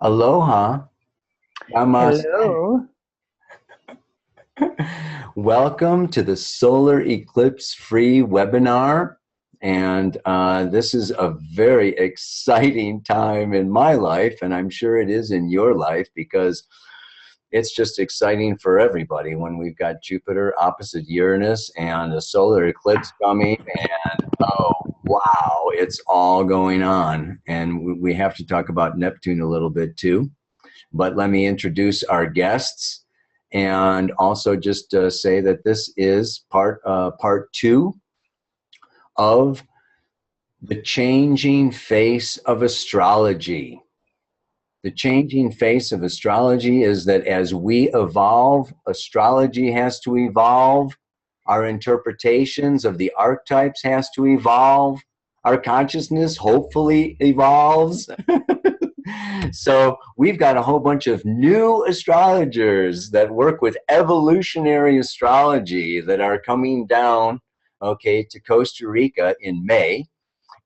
Aloha. Namaste. Hello. Welcome to the Solar Eclipse Free webinar. And this is a very exciting time in my life, and I'm sure it is in your life, because it's just exciting for everybody when we've got Jupiter opposite Uranus and a solar eclipse coming, and oh, wow, it's all going on. And we have to talk about Neptune a little bit too. But let me introduce our guests, and also just say that this is part two of the changing face of astrology. The changing face of astrology is that as we evolve, astrology has to evolve. Our interpretations of the archetypes has to evolve. Our consciousness hopefully evolves. So we've got a whole bunch of new astrologers that work with evolutionary astrology that are coming down, okay, to Costa Rica in May.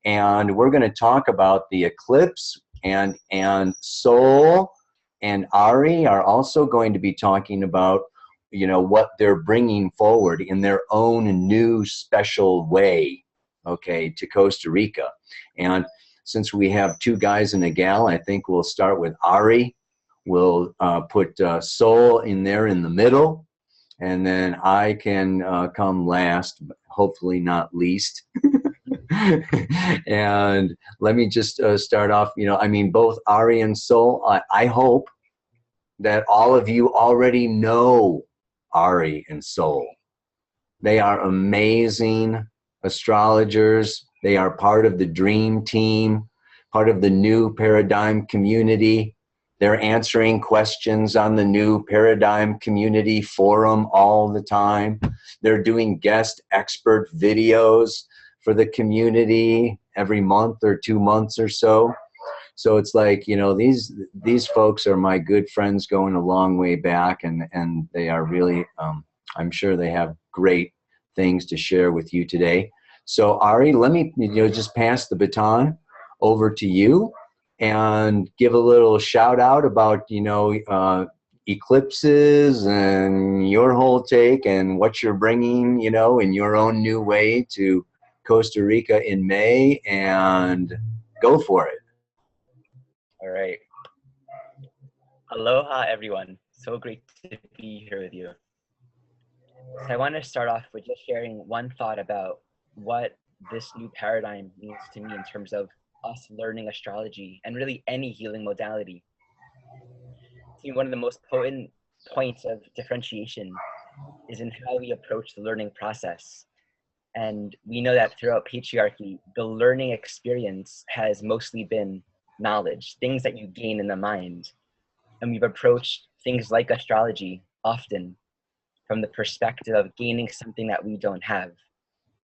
And we're going to talk about the eclipse, and Sol and Ari are also going to be talking about, you know, what they're bringing forward in their own new special way, okay, to Costa Rica. And since we have two guys and a gal, I think we'll start with Ari. We'll put Sol in there in the middle, and then I can come last, hopefully not least. And let me just start off, you know, I mean, both Ari and Sol, I hope that all of you already know Ari and Sol. They are amazing astrologers. They are part of the dream team, part of the new paradigm community. They're answering questions on the new paradigm community forum all the time. They're doing guest expert videos for the community every month or 2 months or so. So it's like, you know, these folks are my good friends going a long way back, and they are really, I'm sure they have great things to share with you today. So Ari, let me, you know, just pass the baton over to you and give a little shout out about, you know, eclipses and your whole take and what you're bringing, you know, in your own new way to Costa Rica in May, and go for it. All right. Aloha, everyone. So great to be here with you. So I want to start off with just sharing one thought about what this new paradigm means to me in terms of us learning astrology and really any healing modality. See, one of the most potent points of differentiation is in how we approach the learning process. And we know that throughout patriarchy, the learning experience has mostly been knowledge, things that you gain in the mind. And we've approached things like astrology often from the perspective of gaining something that we don't have.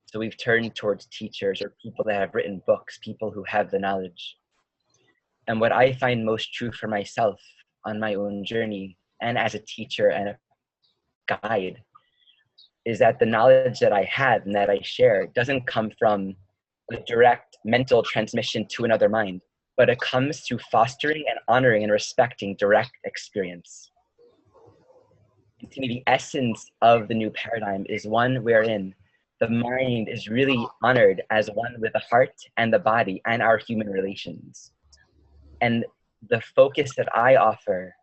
So we've turned towards teachers or people that have written books, people who have the knowledge. And what I find most true for myself on my own journey and as a teacher and a guide is that the knowledge that I have and that I share doesn't come from a direct mental transmission to another mind, but it comes through fostering and honoring and respecting direct experience. And to me, the essence of the new paradigm is one wherein the mind is really honored as one with the heart and the body and our human relations. And the focus that I offer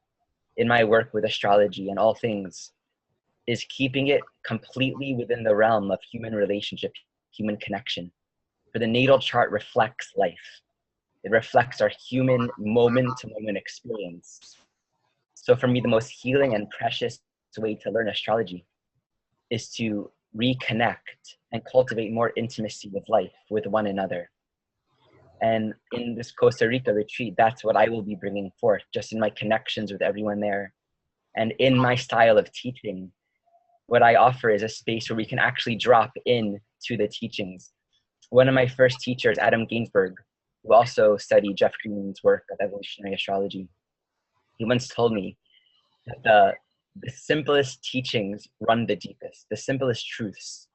in my work with astrology and all things is keeping it completely within the realm of human relationship, human connection. For the natal chart reflects life. It reflects our human moment-to-moment experience. So for me, the most healing and precious way to learn astrology is to reconnect and cultivate more intimacy with life, with one another. And in this Costa Rica retreat, that's what I will be bringing forth, just in my connections with everyone there. And in my style of teaching, what I offer is a space where we can actually drop in to the teachings. One of my first teachers, Adam Gainsbourg, who also studied Jeff Green's work of evolutionary astrology, he once told me that the simplest teachings run the deepest. The simplest truths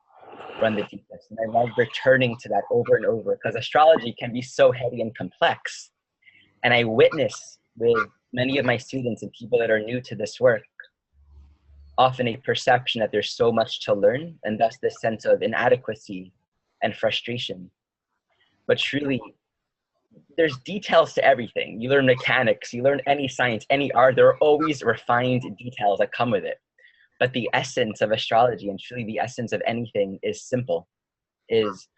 run the deepest. And I love returning to that over and over, because astrology can be so heavy and complex. And I witness with many of my students and people that are new to this work, often a perception that there's so much to learn, and thus this sense of inadequacy and frustration. But truly, there's details to everything. You learn mechanics, you learn any science, any art, there are always refined details that come with it. But the essence of astrology, and truly the essence of anything, is simple, is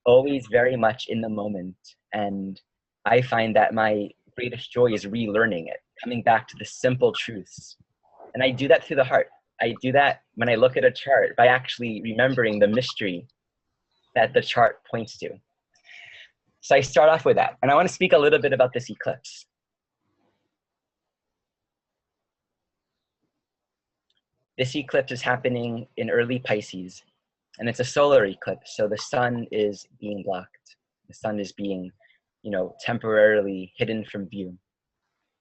always very much in the moment. And I find that my greatest joy is relearning it, coming back to the simple truths. And I do that through the heart. I do that when I look at a chart by actually remembering the mystery that the chart points to. So I start off with that. And I want to speak a little bit about this eclipse. This eclipse is happening in early Pisces, and it's a solar eclipse. So the sun is being blocked. The sun is being, temporarily hidden from view.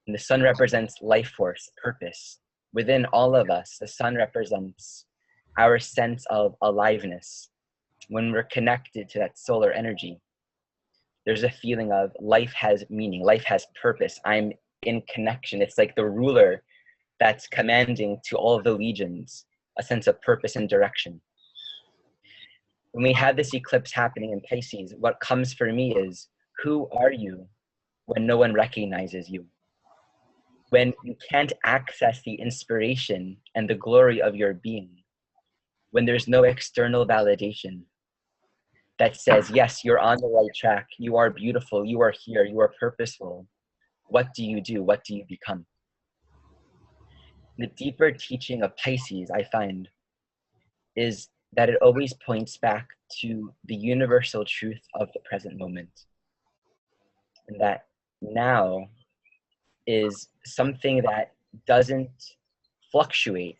And the sun represents life force, purpose. Within all of us, the sun represents our sense of aliveness. When we're connected to that solar energy, there's a feeling of life has meaning, life has purpose. I'm in connection. It's like the ruler that's commanding to all of the legions a sense of purpose and direction. When we have this eclipse happening in Pisces, what comes for me is, who are you when no one recognizes you? When you can't access the inspiration and the glory of your being, when there's no external validation that says, yes, you're on the right track, you are beautiful, you are here, you are purposeful. What do you do? What do you become? The deeper teaching of Pisces, I find, is that it always points back to the universal truth of the present moment. And that now is something that doesn't fluctuate.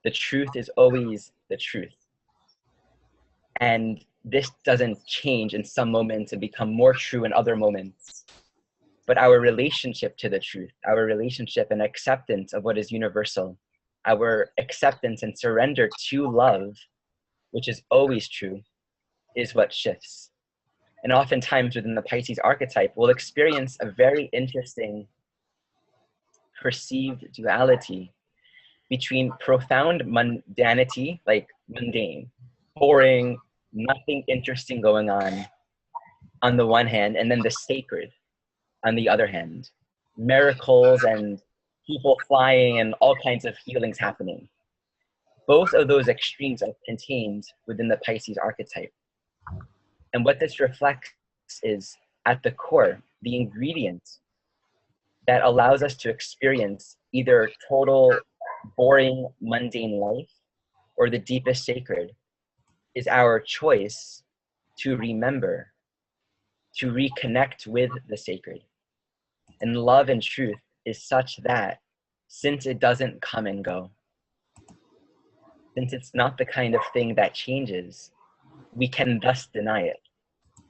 The truth is always the truth. And this doesn't change in some moments and become more true in other moments. But our relationship to the truth, our relationship and acceptance of what is universal, our acceptance and surrender to love, which is always true, is what shifts. And oftentimes within the Pisces archetype, we'll experience a very interesting perceived duality between profound mundanity, like mundane, boring, nothing interesting going on the one hand, and then the sacred on the other hand. Miracles and people flying and all kinds of healings happening. Both of those extremes are contained within the Pisces archetype. And what this reflects is, at the core, the ingredient that allows us to experience either total boring, mundane life or the deepest sacred is our choice to remember, to reconnect with the sacred. And love and truth is such that, since it doesn't come and go, since it's not the kind of thing that changes, we can thus deny it.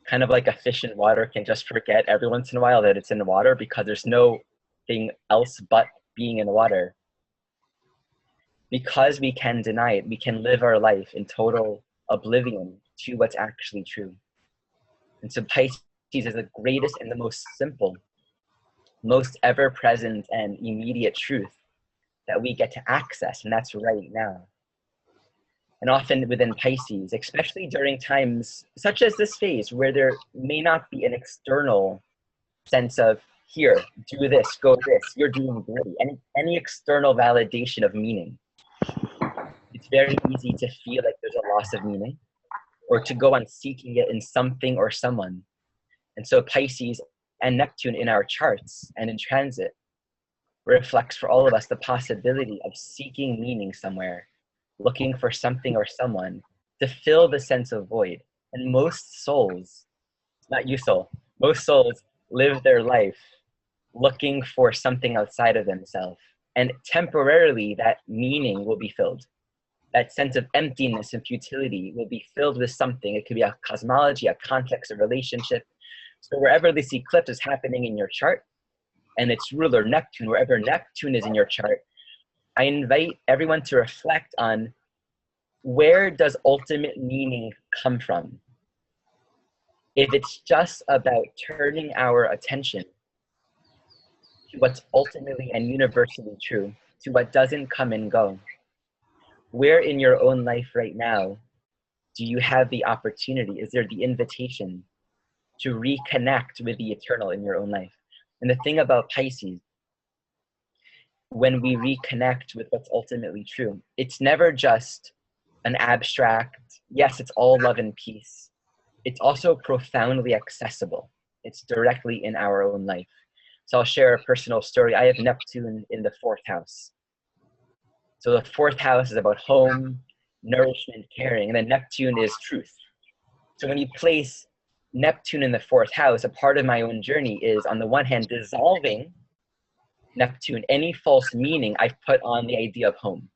Kind of like a fish in water can just forget every once in a while that it's in the water because there's no thing else but being in the water. Because we can deny it, we can live our life in total oblivion to what's actually true. And so Pisces is the greatest and the most simple, most ever-present and immediate truth that we get to access, and that's right now. And often within Pisces, especially during times such as this phase, where there may not be an external sense of, here, do this, go this, you're doing great, any external validation of meaning, it's very easy to feel like there's a loss of meaning or to go on seeking it in something or someone. And so Pisces and Neptune in our charts and in transit reflects for all of us the possibility of seeking meaning somewhere, looking for something or someone to fill the sense of void. And most souls, not you soul, most souls live their life looking for something outside of themselves. And temporarily that meaning will be filled. That sense of emptiness and futility will be filled with something. It could be a cosmology, a context, a relationship. So wherever this eclipse is happening in your chart, and its ruler Neptune, wherever Neptune is in your chart, I invite everyone to reflect on, where does ultimate meaning come from? If it's just about turning our attention to what's ultimately and universally true, to what doesn't come and go. Where in your own life right now do you have the opportunity? Is there the invitation to reconnect with the eternal in your own life? And the thing about Pisces, when we reconnect with what's ultimately true, it's never just an abstract, yes, it's all love and peace. It's also profoundly accessible. It's directly in our own life. So I'll share a personal story. I have Neptune in the 4th house. So the 4th house is about home, nourishment, caring, and then Neptune is truth. So when you place Neptune in the 4th house, a part of my own journey is, on the one hand, dissolving Neptune, any false meaning I've put on the idea of home.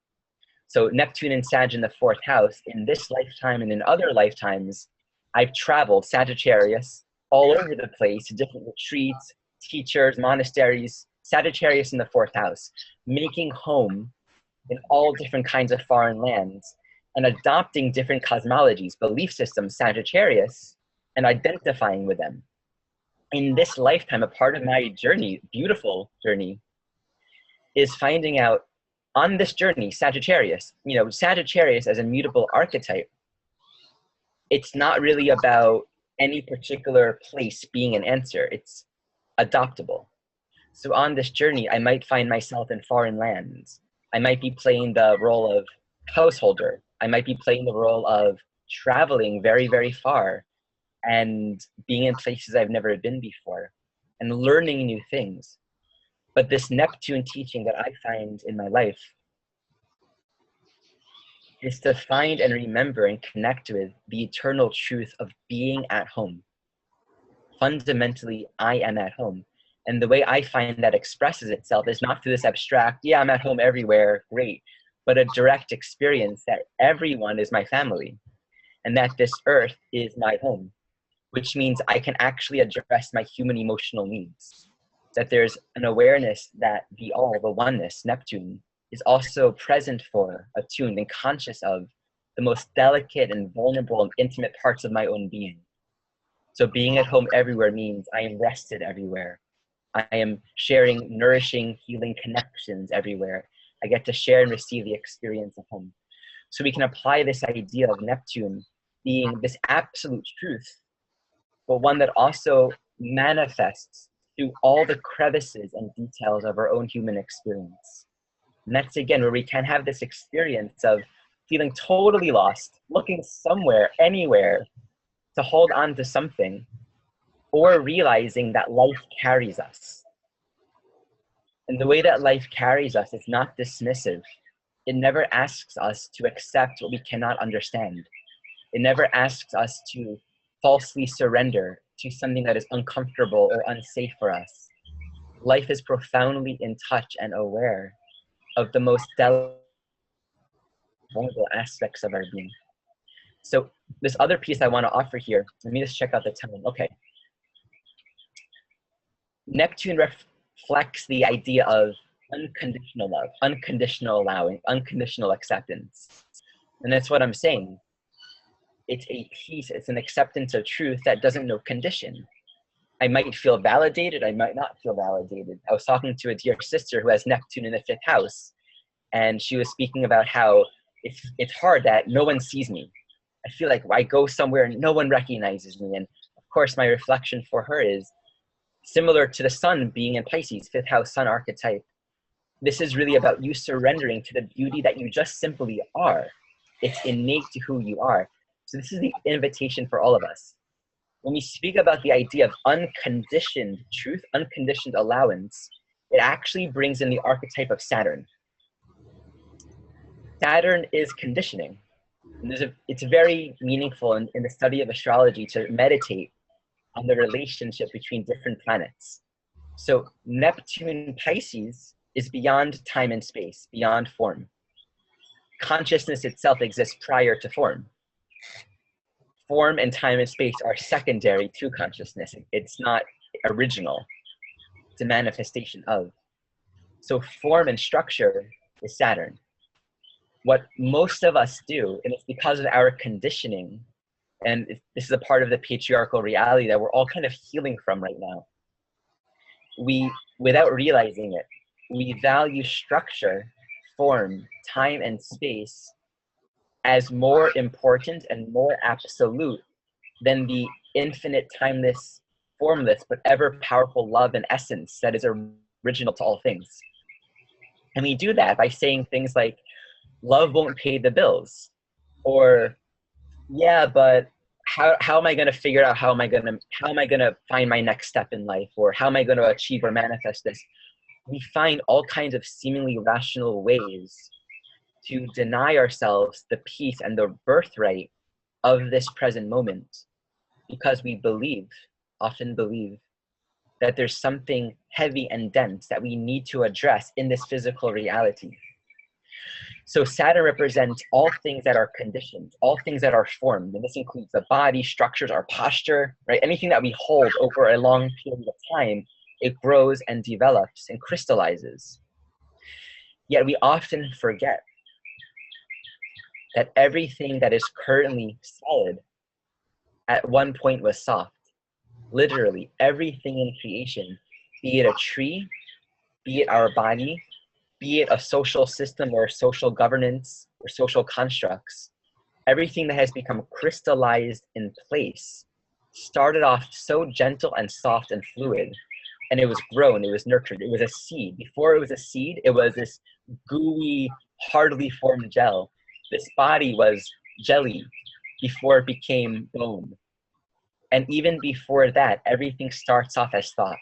So Neptune and Sag in the 4th house, in this lifetime and in other lifetimes, I've traveled, Sagittarius, all over the place to different retreats, teachers, monasteries, Sagittarius in the 4th house, making home in all different kinds of foreign lands and adopting different cosmologies, belief systems, Sagittarius, and identifying with them. In this lifetime, a part of my journey, beautiful journey, is finding out on this journey, Sagittarius, Sagittarius as a mutable archetype, it's not really about any particular place being an answer. It's adoptable. So on this journey, I might find myself in foreign lands. I might be playing the role of householder. I might be playing the role of traveling very, very far and being in places I've never been before and learning new things. But this Neptune teaching that I find in my life is to find and remember and connect with the eternal truth of being at home. Fundamentally, I am at home. And the way I find that expresses itself is not through this abstract, yeah, I'm at home everywhere, great, but a direct experience that everyone is my family and that this earth is my home, which means I can actually address my human emotional needs. That there's an awareness that the all, the oneness, Neptune, is also present for, attuned, and conscious of the most delicate and vulnerable and intimate parts of my own being. So being at home everywhere means I am rested everywhere. I am sharing nourishing, healing connections everywhere. I get to share and receive the experience of home. So we can apply this idea of Neptune being this absolute truth, but one that also manifests through all the crevices and details of our own human experience. And that's, again, where we can have this experience of feeling totally lost, looking somewhere, anywhere, to hold on to something, or realizing that life carries us. And the way that life carries us is not dismissive. It never asks us to accept what we cannot understand. It never asks us to falsely surrender to something that is uncomfortable or unsafe for us. Life is profoundly in touch and aware of the most delicate, vulnerable aspects of our being. So this other piece I want to offer here, let me just check out the time. Okay. Neptune reflects the idea of unconditional love, unconditional allowing, unconditional acceptance. And that's what I'm saying. It's a peace, it's an acceptance of truth that doesn't know condition. I might feel validated, I might not feel validated. I was talking to a dear sister who has Neptune in the 5th house, and she was speaking about how it's hard that no one sees me. I feel like I go somewhere and no one recognizes me. And of course, my reflection for her is similar to the sun being in Pisces, 5th house sun archetype. This is really about you surrendering to the beauty that you just simply are. It's innate to who you are. So this is the invitation for all of us. When we speak about the idea of unconditioned truth, unconditioned allowance, it actually brings in the archetype of Saturn. Saturn is conditioning. And it's very meaningful in the study of astrology to meditate on the relationship between different planets. So Neptune Pisces is beyond time and space, beyond form. Consciousness itself exists prior to form. Form and time and space are secondary to consciousness. It's not original. It's a manifestation of. So form and structure is Saturn. What most of us do, and it's because of our conditioning, and this is a part of the patriarchal reality that we're all kind of healing from right now. without realizing it, we value structure, form, time, and space as more important and more absolute than the infinite, timeless, formless, but ever powerful love and essence that is original to all things. And we do that by saying things like, love won't pay the bills, or yeah, but how am I going to figure out how am I going to find my next step in life, or how am I going to achieve or manifest this? We find all kinds of seemingly rational ways to deny ourselves the peace and the birthright of this present moment, because we often believe, that there's something heavy and dense that we need to address in this physical reality. So Saturn represents all things that are conditioned, all things that are formed, and this includes the body, structures, our posture, right? Anything that we hold over a long period of time, it grows and develops and crystallizes. Yet we often forget that everything that is currently solid at one point was soft. Literally, everything in creation, be it a tree, be it our body, be it a social system or social governance or social constructs, everything that has become crystallized in place started off so gentle and soft and fluid, and it was grown, it was nurtured, it was a seed. Before it was a seed, it was this gooey, hardly formed gel. This body was jelly before it became bone. And even before that, everything starts off as thought.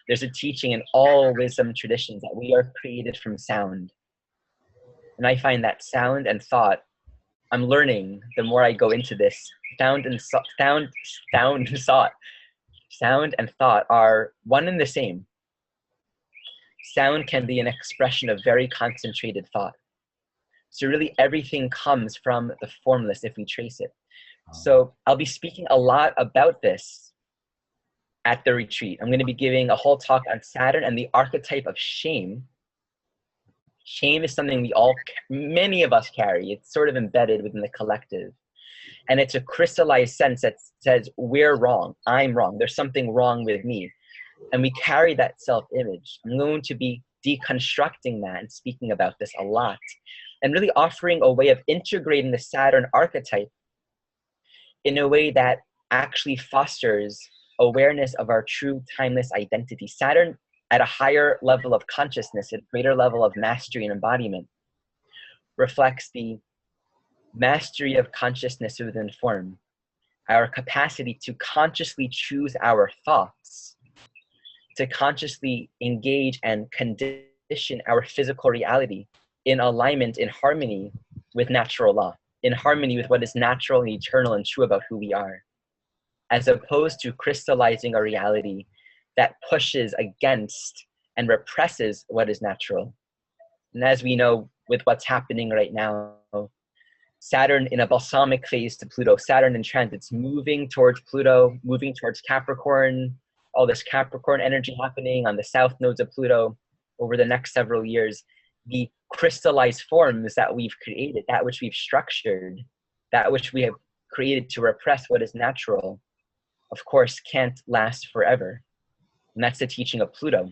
There's a teaching in all wisdom traditions that we are created from sound. And I find that sound and thought, I'm learning the more I go into this, sound and thought are one and the same. Sound can be an expression of very concentrated thought. So really everything comes from the formless if we trace it. So I'll be speaking a lot about this at the retreat. I'm going to be giving a whole talk on Saturn and the archetype of shame. Shame is something many of us carry. It's sort of embedded within the collective. And it's a crystallized sense that says, we're wrong, I'm wrong, there's something wrong with me. And we carry that self-image. I'm going to be deconstructing that and speaking about this a lot, and really offering a way of integrating the Saturn archetype in a way that actually fosters awareness of our true timeless identity. Saturn, at a higher level of consciousness, at a greater level of mastery and embodiment, reflects the mastery of consciousness within form, our capacity to consciously choose our thoughts, to consciously engage and condition our physical reality in alignment, in harmony with natural law, in harmony with what is natural and eternal and true about who we are, as opposed to crystallizing a reality that pushes against and represses what is natural. And as we know with what's happening right now, Saturn in a balsamic phase to Pluto, Saturn in transits, moving towards Pluto, moving towards Capricorn, all this Capricorn energy happening on the south nodes of Pluto over the next several years. The crystallized forms that we've created, that which we've structured, that which we have created to repress what is natural, of course, can't last forever. And that's the teaching of Pluto.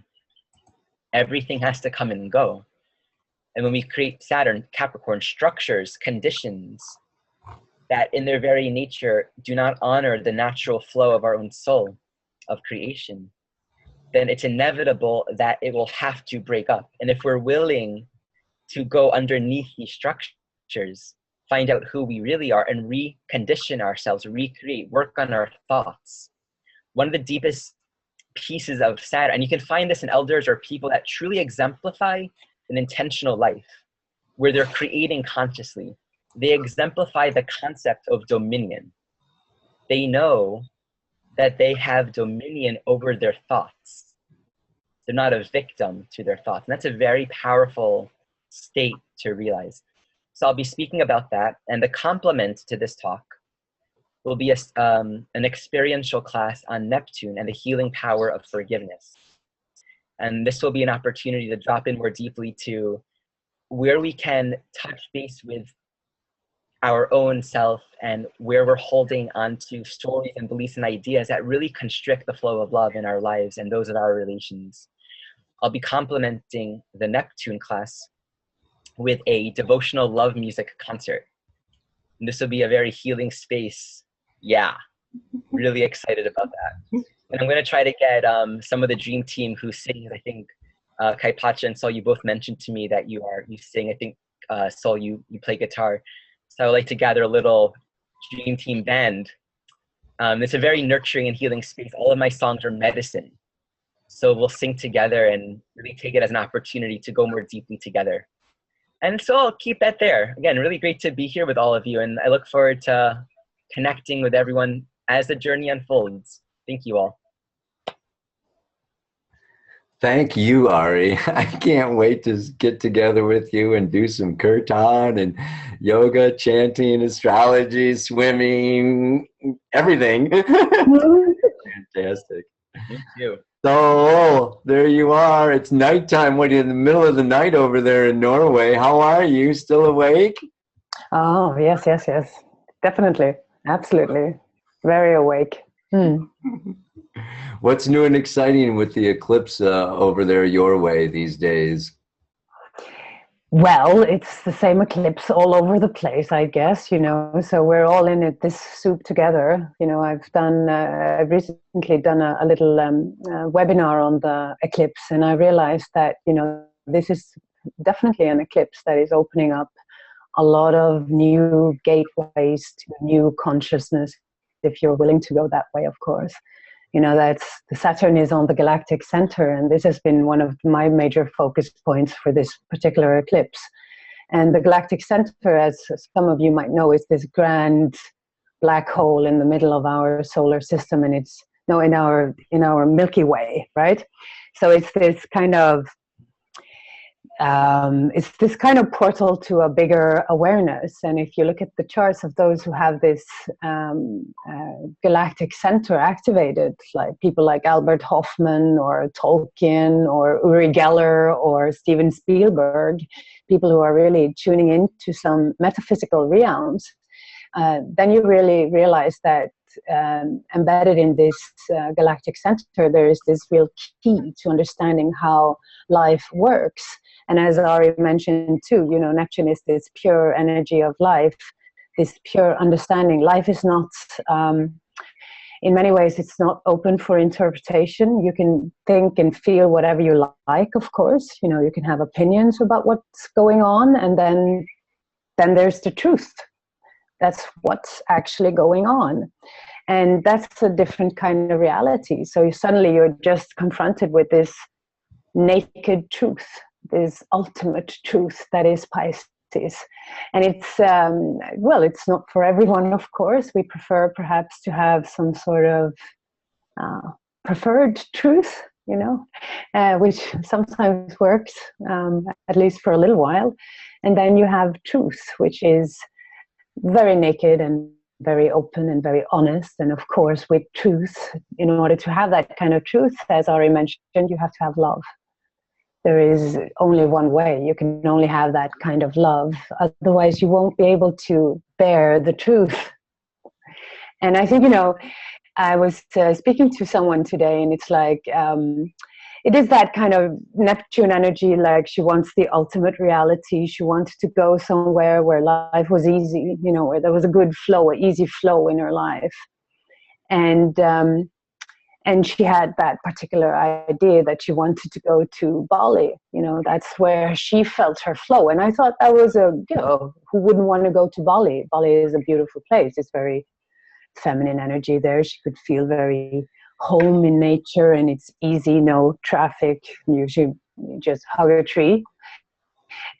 Everything has to come and go. And when we create Saturn, Capricorn, structures, conditions that in their very nature do not honor the natural flow of our own soul, of creation, then it's inevitable that it will have to break up. And if we're willing to go underneath these structures, find out who we really are and recondition ourselves, recreate, work on our thoughts. One of the deepest pieces of Saturn, and you can find this in elders or people that truly exemplify an intentional life, where they're creating consciously. They exemplify the concept of dominion. They know that they have dominion over their thoughts. They're not a victim to their thoughts. And that's a very powerful state to realize. So I'll be speaking about that. And the complement to this talk will be an experiential class on Neptune and the healing power of forgiveness. And this will be an opportunity to drop in more deeply to where we can touch base with our own self and where we're holding onto stories and beliefs and ideas that really constrict the flow of love in our lives and those of our relations. I'll be complementing the Neptune class with a devotional love music concert. And this will be a very healing space. Yeah, really excited about that. And I'm going to try to get some of the dream team who sings. I think Kaypacha and Sol, you both mentioned to me that you sing. I think Sol, you play guitar. So I would like to gather a little dream team band. It's a very nurturing and healing space. All of my songs are medicine. So we'll sing together and really take it as an opportunity to go more deeply together. And so I'll keep that there. Again, really great to be here with all of you. And I look forward to connecting with everyone as the journey unfolds. Thank you all. Thank you, Ari. I can't wait to get together with you and do some kirtan and yoga, chanting, astrology, swimming, everything. Fantastic. Me too. So there you are. It's nighttime. What are you in the middle of the night over there in Norway? How are you? Still awake? Oh, yes. Definitely. Absolutely. Very awake. What's new and exciting with the eclipse over there your way these days? Well, it's the same eclipse all over the place, I guess, so we're all in it, this soup together. I've recently done a little webinar on the eclipse, and I realized that, this is definitely an eclipse that is opening up a lot of new gateways to new consciousness, if you're willing to go that way, of course. That's the Saturn is on the galactic center, and this has been one of my major focus points for this particular eclipse. And the galactic center, as some of you might know, is this grand black hole in the middle of our solar system, and it's in our Milky Way, right? So it's this kind of portal to a bigger awareness. And if you look at the charts of those who have this galactic center activated, like people like Albert Hoffman or Tolkien or Uri Geller or Steven Spielberg, people who are really tuning into some metaphysical realms, then you really realize that embedded in this galactic center, there is this real key to understanding how life works. And as Ari mentioned too, Neptune is this pure energy of life, this pure understanding. Life is not, in many ways, it's not open for interpretation. You can think and feel whatever you like, of course. You can have opinions about what's going on, and then there's the truth. That's what's actually going on. And that's a different kind of reality. So suddenly you're just confronted with this naked truth, this ultimate truth that is Pisces. And it's, it's not for everyone, of course. We prefer perhaps to have some sort of preferred truth, which sometimes works, at least for a little while. And then you have truth, which is very naked and very open and very honest. And of course, with truth, in order to have that kind of truth, as Ari mentioned, you have to have love. There is only one way. You can only have that kind of love. Otherwise, you won't be able to bear the truth. And I think, I was speaking to someone today, and it's like, it is that kind of Neptune energy, like she wants the ultimate reality. She wanted to go somewhere where life was easy, where there was a good flow, an easy flow in her life. And she had that particular idea that she wanted to go to Bali. That's where she felt her flow. And I thought that was who wouldn't want to go to Bali? Bali is a beautiful place. It's very feminine energy there. She could feel very home in nature, and it's easy, no traffic. You just hug a tree.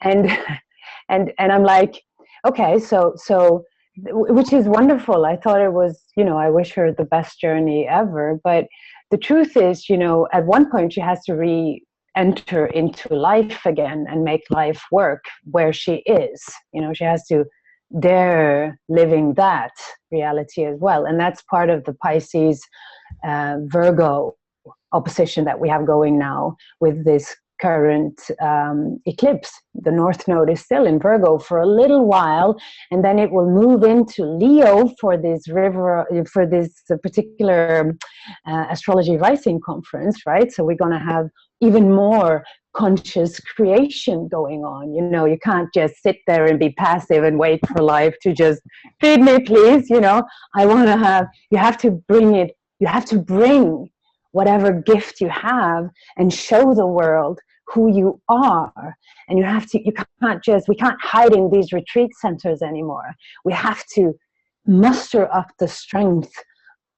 And I'm like, okay, so which is wonderful. I thought it was, I wish her the best journey ever. But the truth is, at one point she has to re-enter into life again and make life work where she is. She has to dare living that reality as well. And that's part of the Pisces Virgo opposition that we have going now, with this current eclipse. The North Node is still in Virgo for a little while, and then it will move into Leo for this particular Astrology Rising conference, right? So we're going to have even more conscious creation going on. You know, you can't just sit there and be passive and wait for life to just feed me, please. You know, you have to bring whatever gift you have and show the world who you are. And we can't hide in these retreat centers anymore. We have to muster up the strength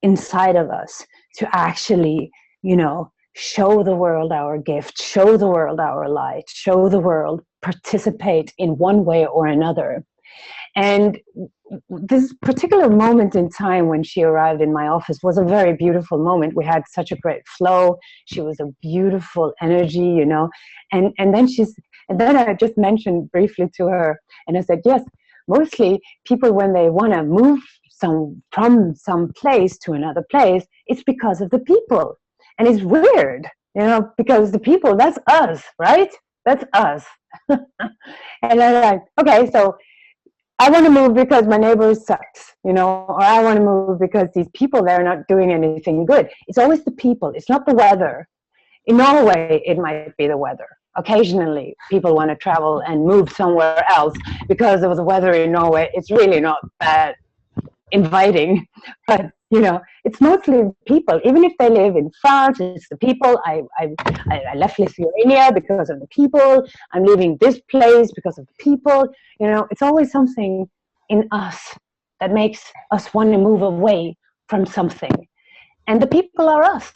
inside of us to actually, you know, show the world our gift, show the world our light, show the world, participate in one way or another. And this particular moment in time when she arrived in my office was a very beautiful moment. We had such a great flow. She was a beautiful energy, you know. And then I just mentioned briefly to her, and I said, yes, mostly people, when they want to move from some place to another place, it's because of the people. And it's weird, you know, because the people, that's us, right? That's us. And I'm like, okay, so I want to move because my neighbor sucks, you know, or I want to move because these people, they're not doing anything good. It's always the people. It's not the weather. In Norway, it might be the weather. Occasionally, people want to travel and move somewhere else because of the weather in Norway. It's really not that inviting, but you know, it's mostly people. Even if they live in France, it's the people. I left Lithuania because of the people. I'm leaving this place because of the people. You know, it's always something in us that makes us want to move away from something, and the people are us.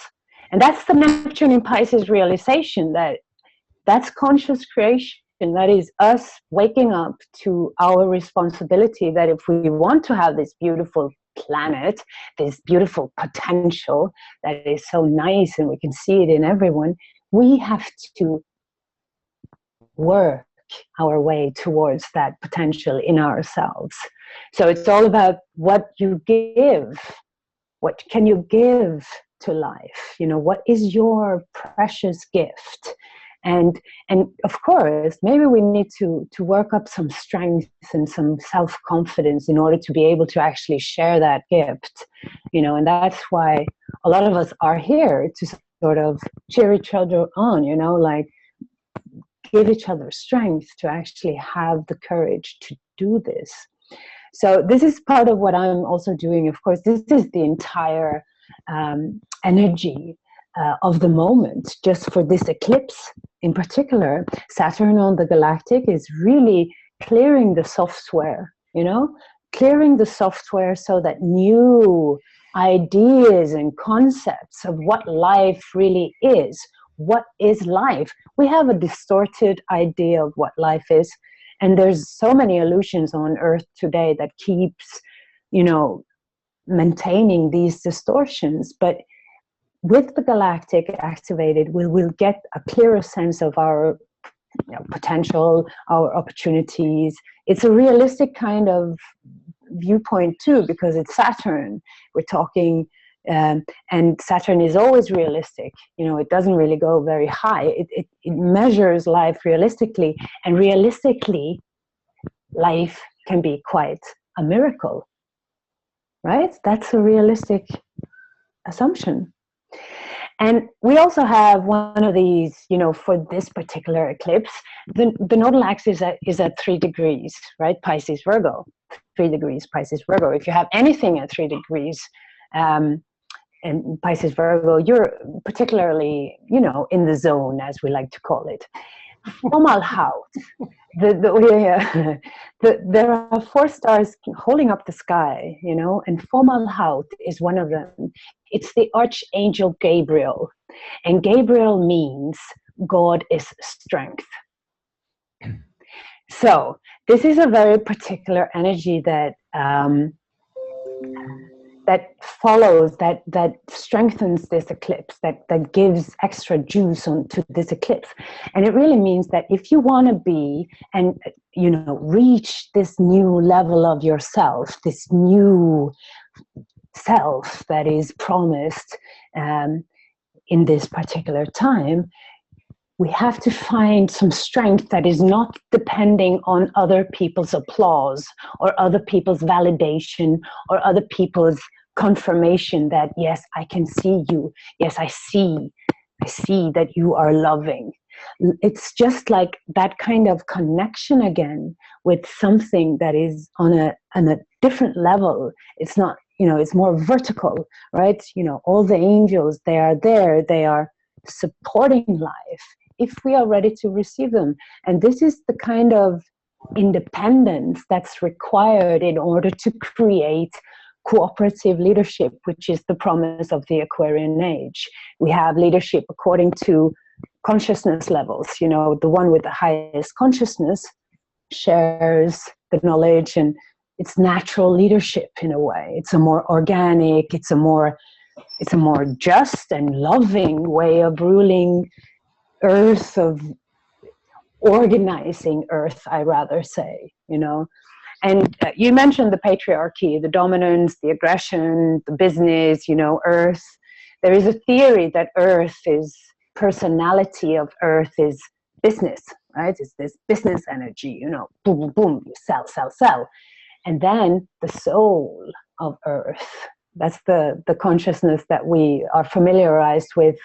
And that's the Neptune in Pisces realization, that's conscious creation. That is us waking up to our responsibility, that if we want to have this beautiful planet, this beautiful potential that is so nice and we can see it in everyone, we have to work our way towards that potential in ourselves. So it's all about what you give. What can you give to life? You know, what is your precious gift? And of course, maybe we need to work up some strength and some self-confidence in order to be able to actually share that gift, you know. And that's why a lot of us are here, to sort of cheer each other on, you know, like give each other strength to actually have the courage to do this. So this is part of what I'm also doing. Of course, this is the entire energy of the moment. Just for this eclipse in particular, Saturn on the galactic is really clearing the software, you know, clearing the software so that new ideas and concepts of what life really is. What is life? We have a distorted idea of what life is, and there's so many illusions on Earth today that keeps, you know, maintaining these distortions. But with the galactic activated, we will get a clearer sense of our, you know, potential, our opportunities. It's a realistic kind of viewpoint too, because it's Saturn. We're talking, and Saturn is always realistic. You know, it doesn't really go very high. It measures life realistically, and realistically, life can be quite a miracle, right? That's a realistic assumption. And we also have one of these, you know, for this particular eclipse, the nodal axis is at 3 degrees, right? Pisces Virgo, 3 degrees Pisces Virgo. If you have anything at 3 degrees and Pisces Virgo, you're particularly, you know, in the zone, as we like to call it. Fomalhaut. There are 4 stars holding up the sky, you know, and Fomalhaut is one of them. It's the Archangel Gabriel, and Gabriel means God is strength. So this is a very particular energy that that follows, that strengthens this eclipse, that gives extra juice onto this eclipse. And it really means that if you want to be and, you know, reach this new level of yourself, this new self that is promised in this particular time, we have to find some strength that is not depending on other people's applause or other people's validation or other people's confirmation that, yes, I can see you. Yes, I see that you are loving. It's just like that kind of connection again with something that is on a different level. It's not, it's more vertical, right? All the angels, they are there. They are supporting life if we are ready to receive them. And this is the kind of independence that's required in order to create cooperative leadership, which is the promise of the Aquarian age. We have leadership according to consciousness levels. The one with the highest consciousness shares the knowledge, and it's natural leadership in a way. It's a more organic, it's a more just and loving way of ruling Earth, of organizing Earth, I rather say, And you mentioned the patriarchy, the dominance, the aggression, the business, Earth. There is a theory that personality of Earth is business, right? It's this business energy, boom, boom, boom, you sell, sell, sell. And then the soul of Earth, that's the consciousness that we are familiarized with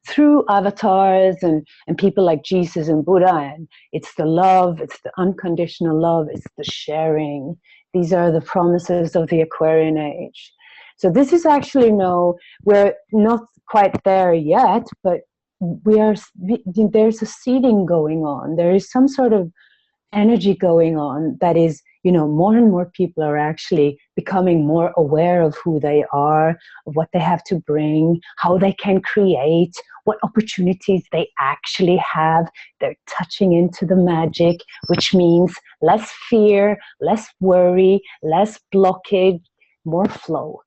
through avatars and people like Jesus and Buddha. And it's the love, it's the unconditional love, it's the sharing. These are the promises of the Aquarian age. So this is actually, we're not quite there yet, but there's a seeding going on. There is some sort of energy going on that is, more and more people are actually becoming more aware of who they are, of what they have to bring, how they can create, what opportunities they actually have. They're touching into the magic, which means less fear, less worry, less blockage, more flow.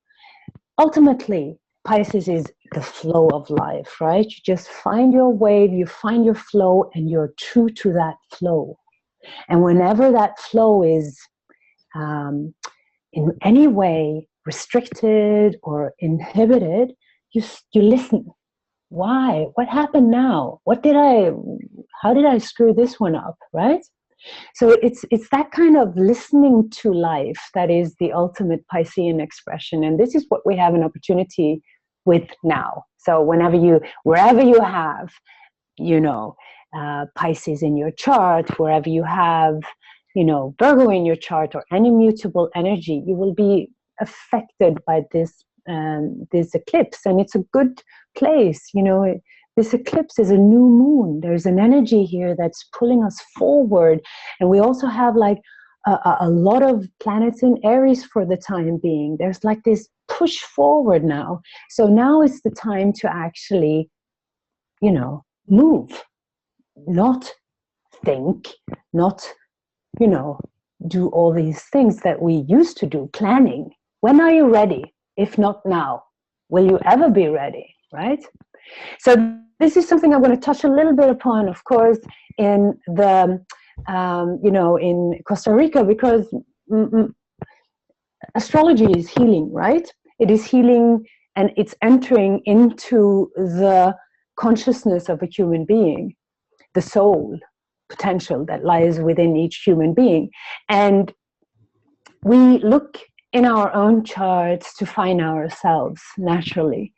Ultimately, Pisces is the flow of life, right? You just find your wave, you find your flow, and you're true to that flow. And whenever that flow is in any way restricted or inhibited, you listen. Why? What happened now? How did I screw this one up, right? So it's that kind of listening to life that is the ultimate Piscean expression. And this is what we have an opportunity with now. So wherever you have, Pisces in your chart, wherever you have, Virgo in your chart or any mutable energy, you will be affected by this eclipse. And it's a good place, this eclipse is a new moon. There's an energy here that's pulling us forward. And we also have like a lot of planets in Aries for the time being. There's like this push forward now. So now is the time to actually, move, not think, not, do all these things that we used to do, planning. When are you ready? If not now, will you ever be ready, right? So this is something I'm going to touch a little bit upon, of course, in the, in Costa Rica, because astrology is healing, right? It is healing, and it's entering into the consciousness of a human being, the soul potential that lies within each human being. And we look in our own charts to find ourselves naturally.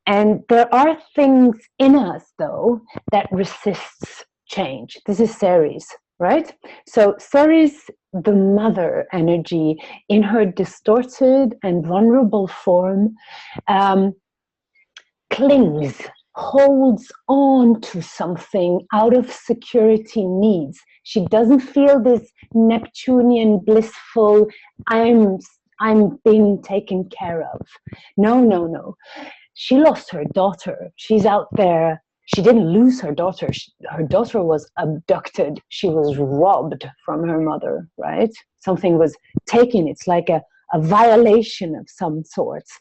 And there are things in us, though, that resists change. This is Ceres, right? So Ceres, the mother energy, in her distorted and vulnerable form, clings, holds on to something out of security needs. She doesn't feel this Neptunian blissful, I'm being taken care of. No. She lost her daughter. She's out there. She didn't lose her daughter. Her daughter was abducted. She was robbed from her mother, right? Something was taken. It's like a violation of some sorts.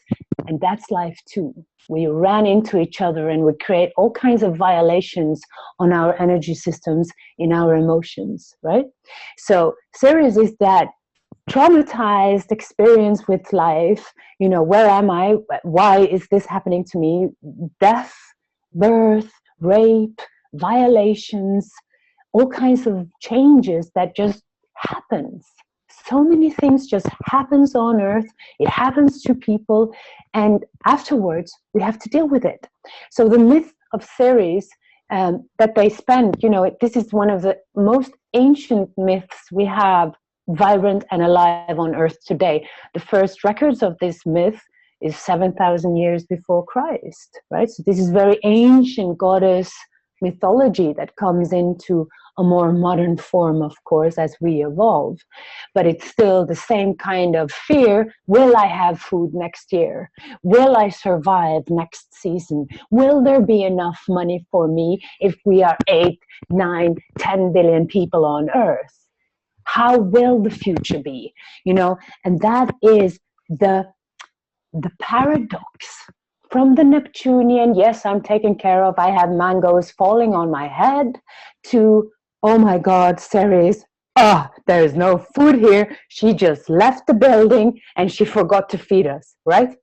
And that's life too. We ran into each other and we create all kinds of violations on our energy systems, in our emotions, right? So Ceres is that traumatized experience with life. Where am I? Why is this happening to me? Death, birth, rape, violations, all kinds of changes that just happens. So many things just happens on earth. It happens to people, and afterwards we have to deal with it. So the myth of Ceres, that they spend, this is one of the most ancient myths we have vibrant and alive on earth today. The first records of this myth is 7,000 years before Christ, right? So this is very ancient goddess mythology that comes into a more modern form, of course, as we evolve. But it's still the same kind of fear. Will I have food next year? Will I survive next season? Will there be enough money for me if we are 8, 9, 10 billion people on Earth? How will the future be? And that is the paradox. From the Neptunian, yes, I'm taken care of, I have mangoes falling on my head, to, oh my God, Ceres, there is no food here. She just left the building and she forgot to feed us, right?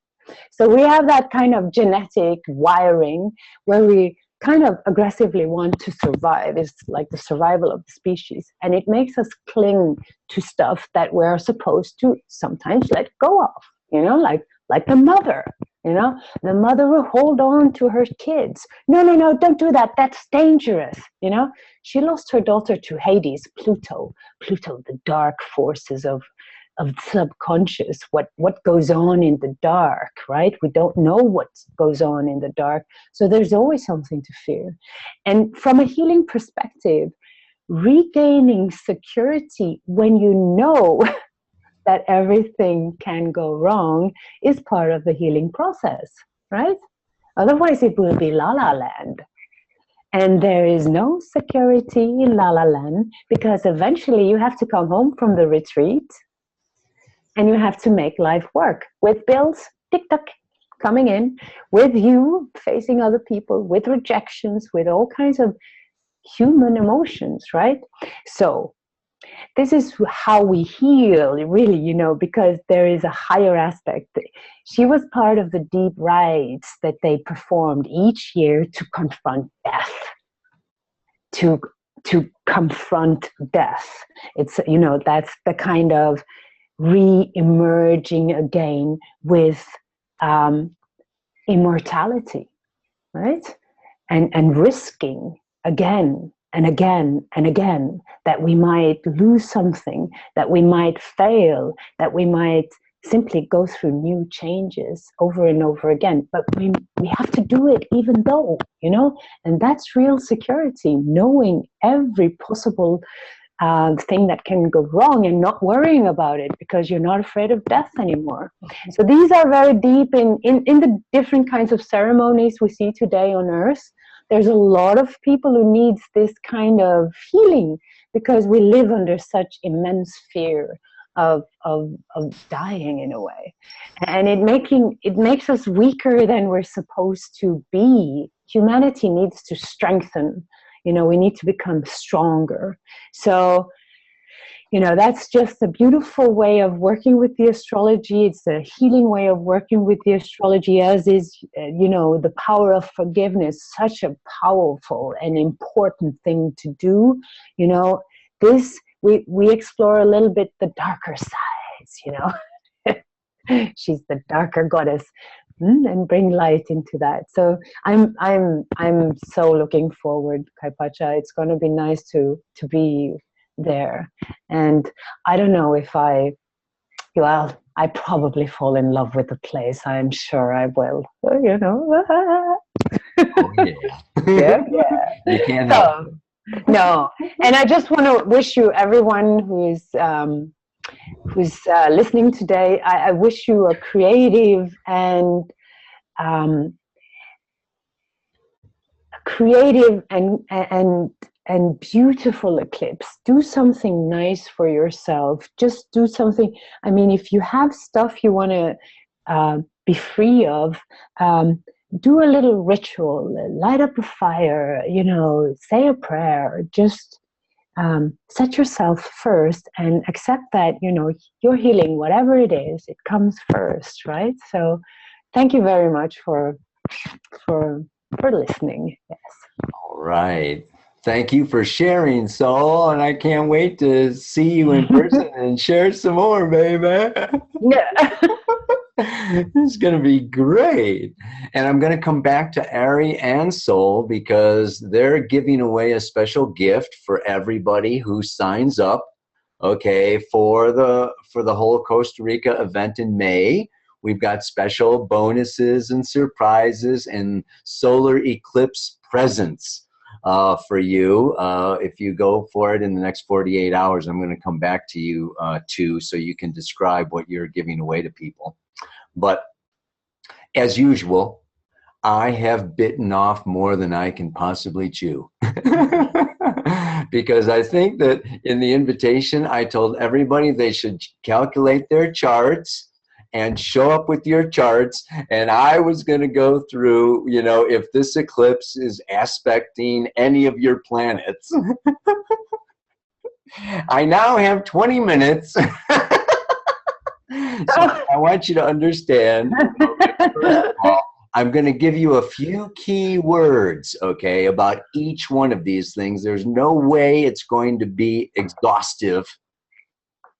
So we have that kind of genetic wiring where we kind of aggressively want to survive. It's like the survival of the species. And it makes us cling to stuff that we're supposed to sometimes let go of, like the mother. The mother will hold on to her kids. No, don't do that. That's dangerous. She lost her daughter to Hades, Pluto, the dark forces of subconscious, what goes on in the dark, right? We don't know what goes on in the dark. So there's always something to fear. And from a healing perspective, regaining security when you know that everything can go wrong is part of the healing process, right? Otherwise it will be la la land. And there is no security in la la land, because eventually you have to come home from the retreat and you have to make life work with bills, tick-tock, coming in, with you facing other people, with rejections, with all kinds of human emotions, right? So this is how we heal, really, because there is a higher aspect. She was part of the deep rites that they performed each year to confront death. To confront death. It's, that's the kind of re-emerging again with immortality, right? And risking again and again and again that we might lose something, that we might fail, that we might simply go through new changes over and over again. But we have to do it even though, and that's real security, knowing every possible thing that can go wrong and not worrying about it because you're not afraid of death anymore. So these are very deep in the different kinds of ceremonies we see today on Earth. There's a lot of people who needs this kind of healing because we live under such immense fear of dying in a way, and it makes us weaker than we're supposed to be. Humanity needs to strengthen. We need to become stronger. So, that's just a beautiful way of working with the astrology. It's a healing way of working with the astrology, as is, the power of forgiveness, such a powerful and important thing to do. This, we explore a little bit the darker sides, She's the darker goddess, and bring light into that. So I'm so looking forward, Kaypacha. It's going to be nice to be there. And I don't know if I probably fall in love with the place. I'm sure I will. Oh yeah. Yeah. You can't help. No, and I just want to wish you, everyone who's listening today, I wish you a creative and beautiful eclipse. Do something nice for yourself. Just do something. I mean, if you have stuff you want to be free of, do a little ritual, light up a fire, say a prayer, just set yourself first and accept that, you're healing, whatever it is, it comes first, right? So thank you very much for listening. Yes. All right. Thank you for sharing, Soul, and I can't wait to see you in person and share some more, baby. Yeah. It's going to be great. And I'm going to come back to Ari and Soul because they're giving away a special gift for everybody who signs up, okay, for the whole Costa Rica event in May. We've got special bonuses and surprises and solar eclipse presents for you. If you go for it in the next 48 hours, I'm going to come back to you too, so you can describe what you're giving away to people. But as usual, I have bitten off more than I can possibly chew. Because I think that in the invitation, I told everybody they should calculate their charts and show up with your charts. And I was going to go through, you know, if this eclipse is aspecting any of your planets. I now have 20 minutes. So I want you to understand, first of all, I'm going to give you a few key words, okay, about each one of these things. There's no way it's going to be exhaustive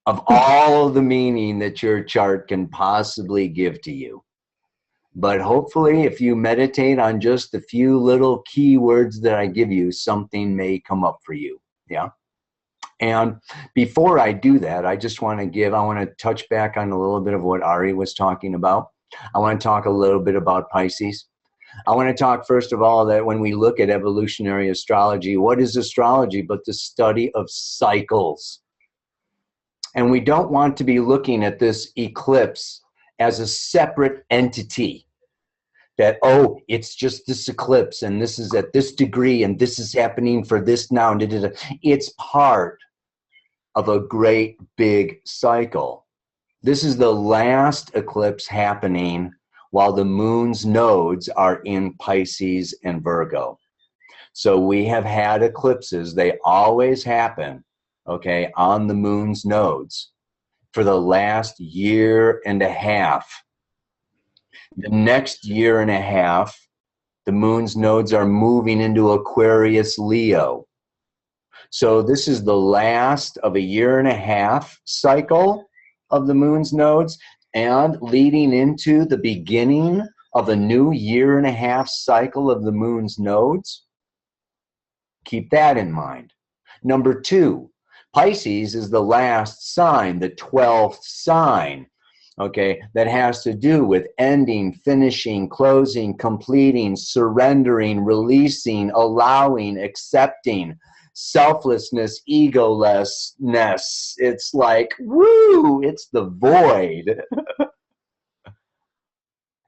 of all of the meaning that your chart can possibly give to you. But hopefully, if you meditate on just a few little key words that I give you, something may come up for you, yeah? And before I do that, I want to touch back on a little bit of what Ari was talking about. I want to talk a little bit about Pisces. I want to talk, first of all, that when we look at evolutionary astrology, what is astrology but the study of cycles? And we don't want to be looking at this eclipse as a separate entity. That, oh, it's just this eclipse, and this is at this degree, and this is happening for this now. And it's part of a great big cycle. This is the last eclipse happening while the moon's nodes are in Pisces and Virgo. So we have had eclipses. They always happen, okay, on the moon's nodes for the last year and a half. The next year and a half, the moon's nodes are moving into Aquarius Leo. So this is the last of a year and a half cycle of the moon's nodes and leading into the beginning of a new year and a half cycle of the moon's nodes. Keep that in mind. Number two, Pisces is the last sign, the 12th sign, okay, that has to do with ending, finishing, closing, completing, surrendering, releasing, allowing, accepting, selflessness, egolessness. It's like, woo, it's the void.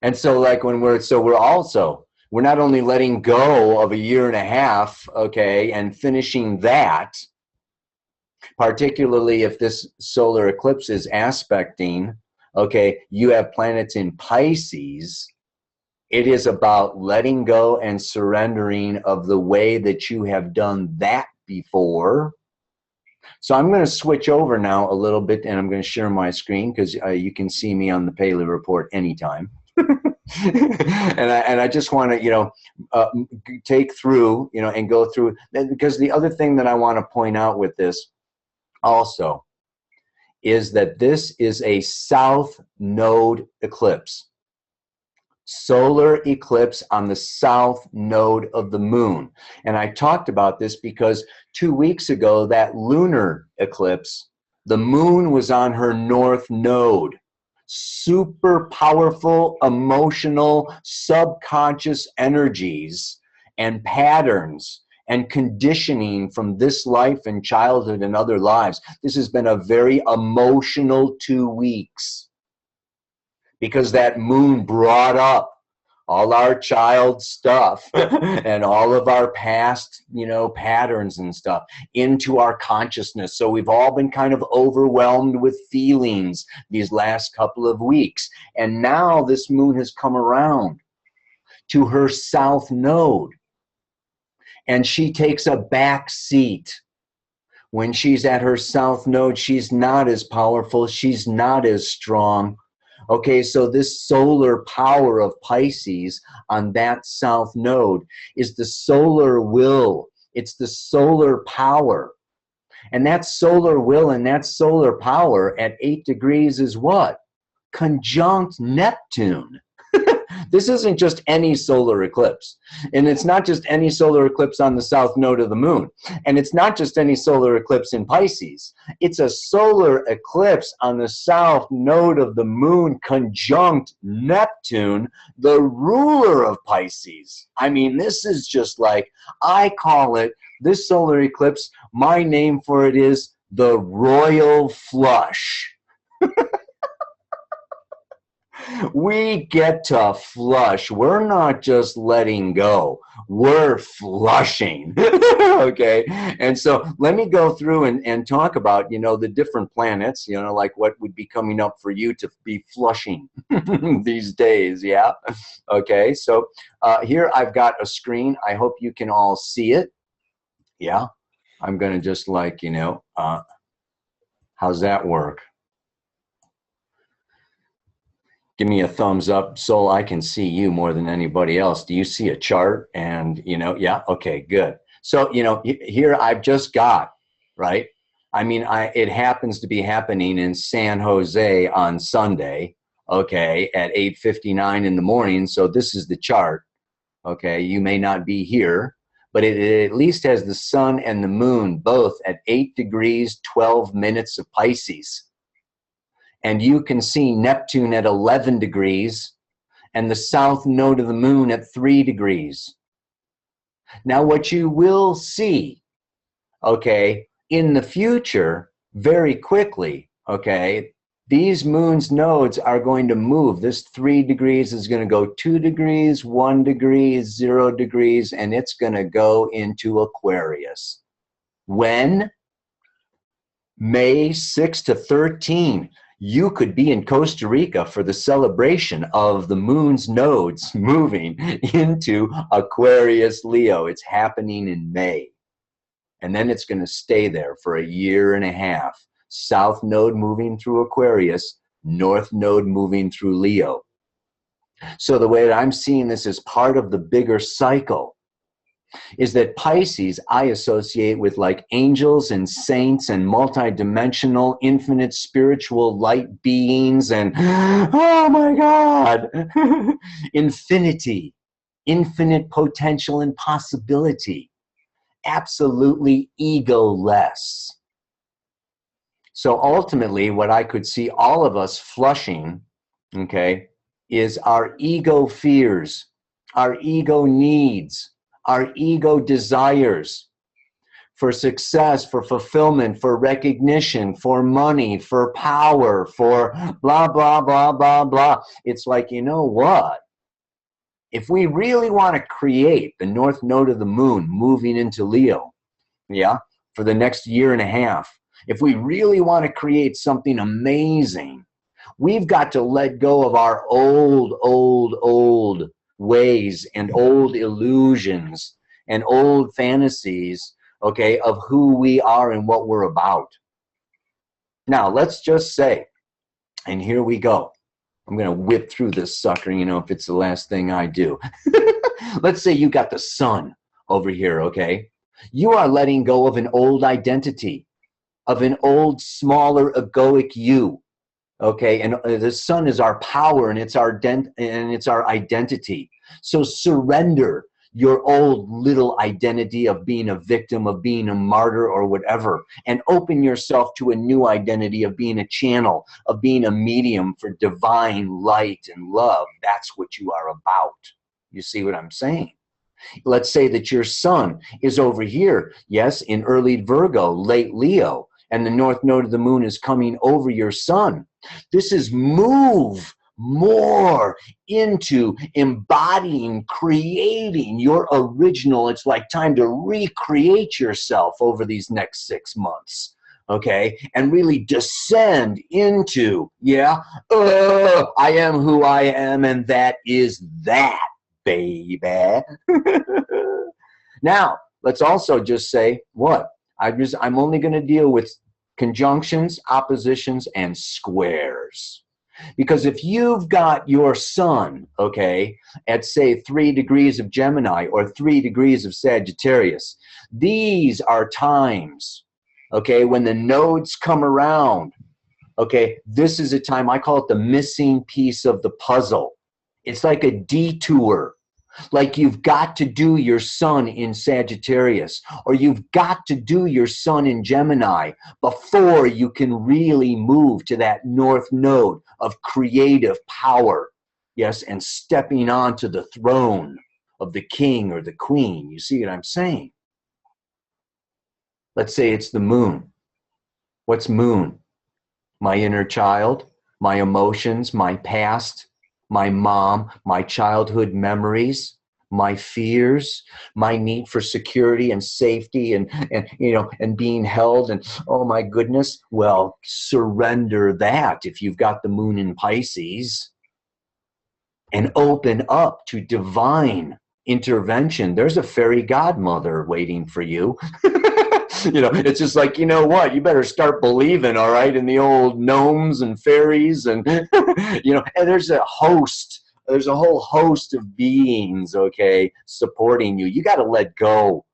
And so like we're not only letting go of a year and a half, okay, and finishing that, particularly if this solar eclipse is aspecting, okay, you have planets in Pisces. It is about letting go and surrendering of the way that you have done that before. So I'm going to switch over now a little bit, and I'm going to share my screen because you can see me on the Paley Report anytime. and I just want to, take through, and go through, because the other thing that I want to point out with this also is that this is a south node eclipse. Solar eclipse on the south node of the moon. And I talked about this because 2 weeks ago, that lunar eclipse, the moon was on her north node. Super powerful, emotional, subconscious energies and patterns and conditioning from this life and childhood and other lives. This has been a very emotional 2 weeks. Because that moon brought up all our child stuff and all of our past, patterns and stuff into our consciousness. So we've all been kind of overwhelmed with feelings these last couple of weeks. And now this moon has come around to her south node. And she takes a back seat. When she's at her south node, she's not as powerful. She's not as strong. Okay, so this solar power of Pisces on that south node is the solar will. It's the solar power. And that solar will and that solar power at 8 degrees is what? Conjunct Neptune. This isn't just any solar eclipse. And it's not just any solar eclipse on the south node of the moon. And it's not just any solar eclipse in Pisces. It's a solar eclipse on the south node of the moon conjunct Neptune, the ruler of Pisces. I mean, this is just like, I call it, this solar eclipse, my name for it is the royal flush. We get to flush. We're not just letting go. We're flushing. Okay. And so let me go through and talk about, you know, the different planets, you know, like what would be coming up for you to be flushing these days. Yeah. Okay. So here I've got a screen. I hope you can all see it. Yeah. I'm going to just like, you know, how's that work? Give me a thumbs up so I can see you more than anybody else. Do you see a chart? And, you know, yeah, okay, good. So, you know, here I've just got, right? I mean, it happens to be happening in San Jose on Sunday, okay, at 8:59 in the morning. So this is the chart, okay? You may not be here, but it at least has the sun and the moon both at 8 degrees, 12 minutes of Pisces. And you can see Neptune at 11 degrees and the south node of the moon at 3 degrees. Now, what you will see, okay, in the future, very quickly, okay, these moon's nodes are going to move. This 3 degrees is going to go 2 degrees, 1 degree, 0 degrees, and it's going to go into Aquarius. When? May 6 to 13. You could be in Costa Rica for the celebration of the moon's nodes moving into Aquarius Leo. It's happening in May. And then it's going to stay there for a year and a half. South node moving through Aquarius, north node moving through Leo. So the way that I'm seeing this as part of the bigger cycle is that Pisces I associate with like angels and saints and multidimensional infinite spiritual light beings and oh my God, infinity, infinite potential and possibility, absolutely egoless. So ultimately what I could see all of us flushing, okay, is our ego fears, our ego needs, our ego desires for success, for fulfillment, for recognition, for money, for power, for blah, blah, blah, blah, blah. It's like, you know what? If we really want to create the north node of the moon moving into Leo, yeah, for the next year and a half, if we really want to create something amazing, we've got to let go of our old ways and old illusions and old fantasies, okay, of who we are and what we're about. Now, let's just say, and here we go. I'm going to whip through this sucker, you know, if it's the last thing I do. Let's say you got the sun over here, okay? You are letting go of an old identity, of an old, smaller, egoic you. Okay, and the sun is our power and it's our identity. So surrender your old little identity of being a victim, of being a martyr or whatever, and open yourself to a new identity of being a channel, of being a medium for divine light and love. That's what you are about. You see what I'm saying? Let's say that your sun is over here, yes, in early Virgo, late Leo, and the north node of the moon is coming over your sun. This is move more into embodying, creating your original. It's like time to recreate yourself over these next 6 months, okay? And really descend into, yeah, I am who I am, and that is that, baby. Now, let's also just say, what? I'm only going to deal with conjunctions, oppositions, and squares. Because if you've got your sun, okay, at say 3 degrees of Gemini or 3 degrees of Sagittarius, these are times, okay, when the nodes come around, okay, this is a time, I call it the missing piece of the puzzle. It's like a detour. Like you've got to do your sun in Sagittarius, or you've got to do your sun in Gemini before you can really move to that north node of creative power. Yes, and stepping onto the throne of the king or the queen. You see what I'm saying? Let's say it's the moon. What's moon? My inner child, my emotions, my past, my mom, my childhood memories, my fears, my need for security and safety and being held, and oh my goodness, well, surrender that if you've got the moon in Pisces and open up to divine intervention. There's a fairy godmother waiting for you. It's just like, you know what, you better start believing, all right, in the old gnomes and fairies and and there's a whole host of beings, okay, supporting you. You got to let go,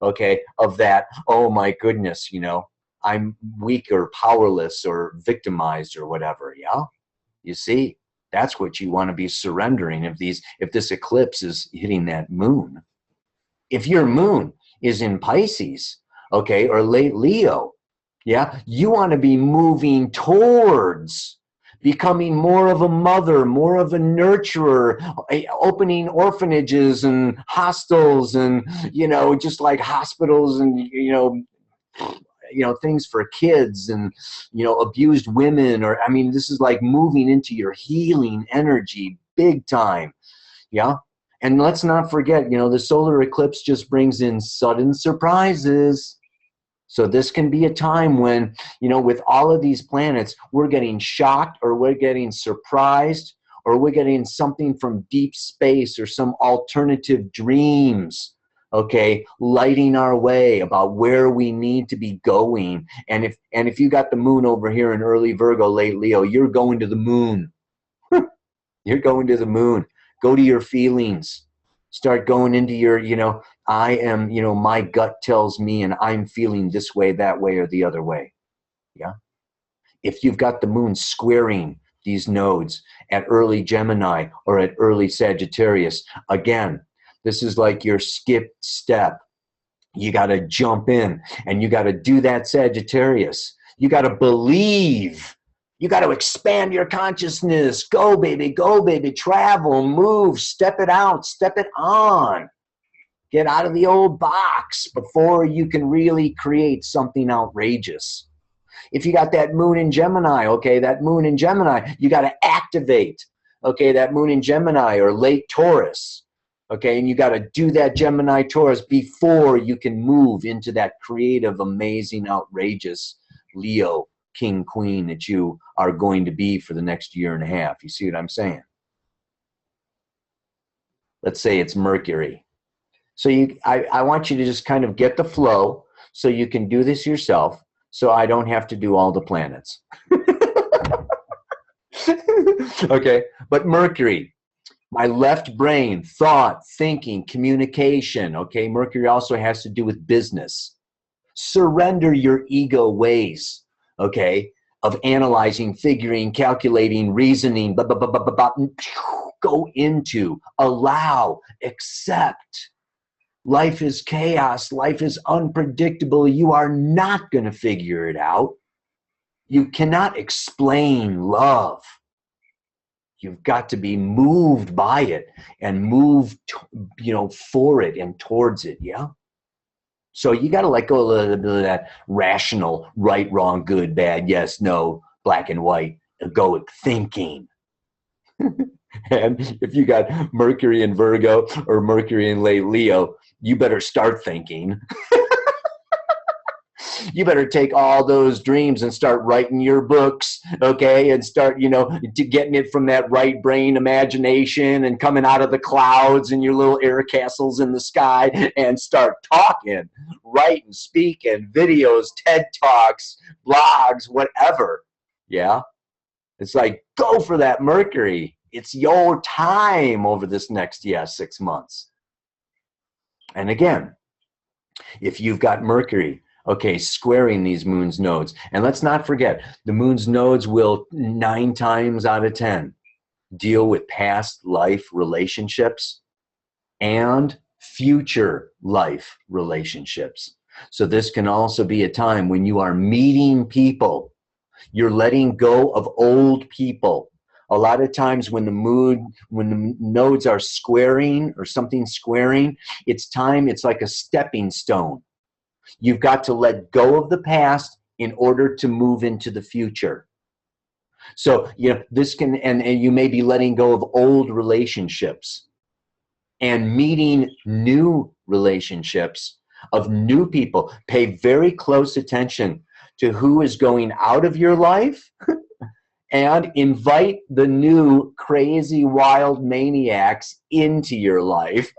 okay, of that, oh my goodness, I'm weak or powerless or victimized or whatever. Yeah, you see, that's what you want to be surrendering if this eclipse is hitting that moon. If your moon is in Pisces, okay, or late Leo, yeah, you want to be moving towards becoming more of a mother, more of a nurturer, opening orphanages and hostels and, just like hospitals and, things for kids and, abused women, or, I mean, this is like moving into your healing energy big time. Yeah. And let's not forget, the solar eclipse just brings in sudden surprises. So this can be a time when, with all of these planets, we're getting shocked or we're getting surprised or we're getting something from deep space or some alternative dreams, okay, lighting our way about where we need to be going. And if you got the moon over here in early Virgo, late Leo, you're going to the moon. You're going to the moon. Go to your feelings. Start going into your, I am, my gut tells me and I'm feeling this way, that way, or the other way. Yeah. If you've got the moon squaring these nodes at early Gemini or at early Sagittarius, again, this is like your skipped step. You got to jump in and you got to do that Sagittarius. You got to believe. You got to expand your consciousness. Go, baby, travel, move, step it out, step it on. Get out of the old box before you can really create something outrageous. If you got that moon in Gemini, okay, that moon in Gemini, you got to activate, okay, that moon in Gemini or late Taurus, okay, and you got to do that Gemini Taurus before you can move into that creative, amazing, outrageous Leo king, queen that you are going to be for the next year and a half. You see what I'm saying? Let's say it's Mercury. So I want you to just kind of get the flow so you can do this yourself, so I don't have to do all the planets. Okay, but Mercury, my left brain, thought, thinking, communication, okay? Mercury also has to do with business. Surrender your ego ways, okay, of analyzing, figuring, calculating, reasoning, go into, allow, accept. Life is chaos. Life is unpredictable. You are not going to figure it out. You cannot explain love. You've got to be moved by it and move, for it and towards it, yeah? So you got to let go a little bit of that rational, right, wrong, good, bad, yes, no, black and white, egoic thinking. And if you got Mercury in Virgo or Mercury in late Leo, you better start thinking. You better take all those dreams and start writing your books, okay? And start, getting it from that right brain imagination and coming out of the clouds and your little air castles in the sky and start talking, writing, speaking, videos, TED Talks, blogs, whatever. Yeah? It's like, go for that Mercury. It's your time over this next 6 months. And again, if you've got Mercury, okay, squaring these moon's nodes, and let's not forget, the moon's nodes will 9 times out of 10 deal with past life relationships and future life relationships. So this can also be a time when you are meeting people. You're letting go of old people. A lot of times when the nodes are squaring or something squaring, it's like a stepping stone. You've got to let go of the past in order to move into the future. So, this can, and you may be letting go of old relationships and meeting new relationships of new people. Pay very close attention to who is going out of your life and invite the new crazy wild maniacs into your life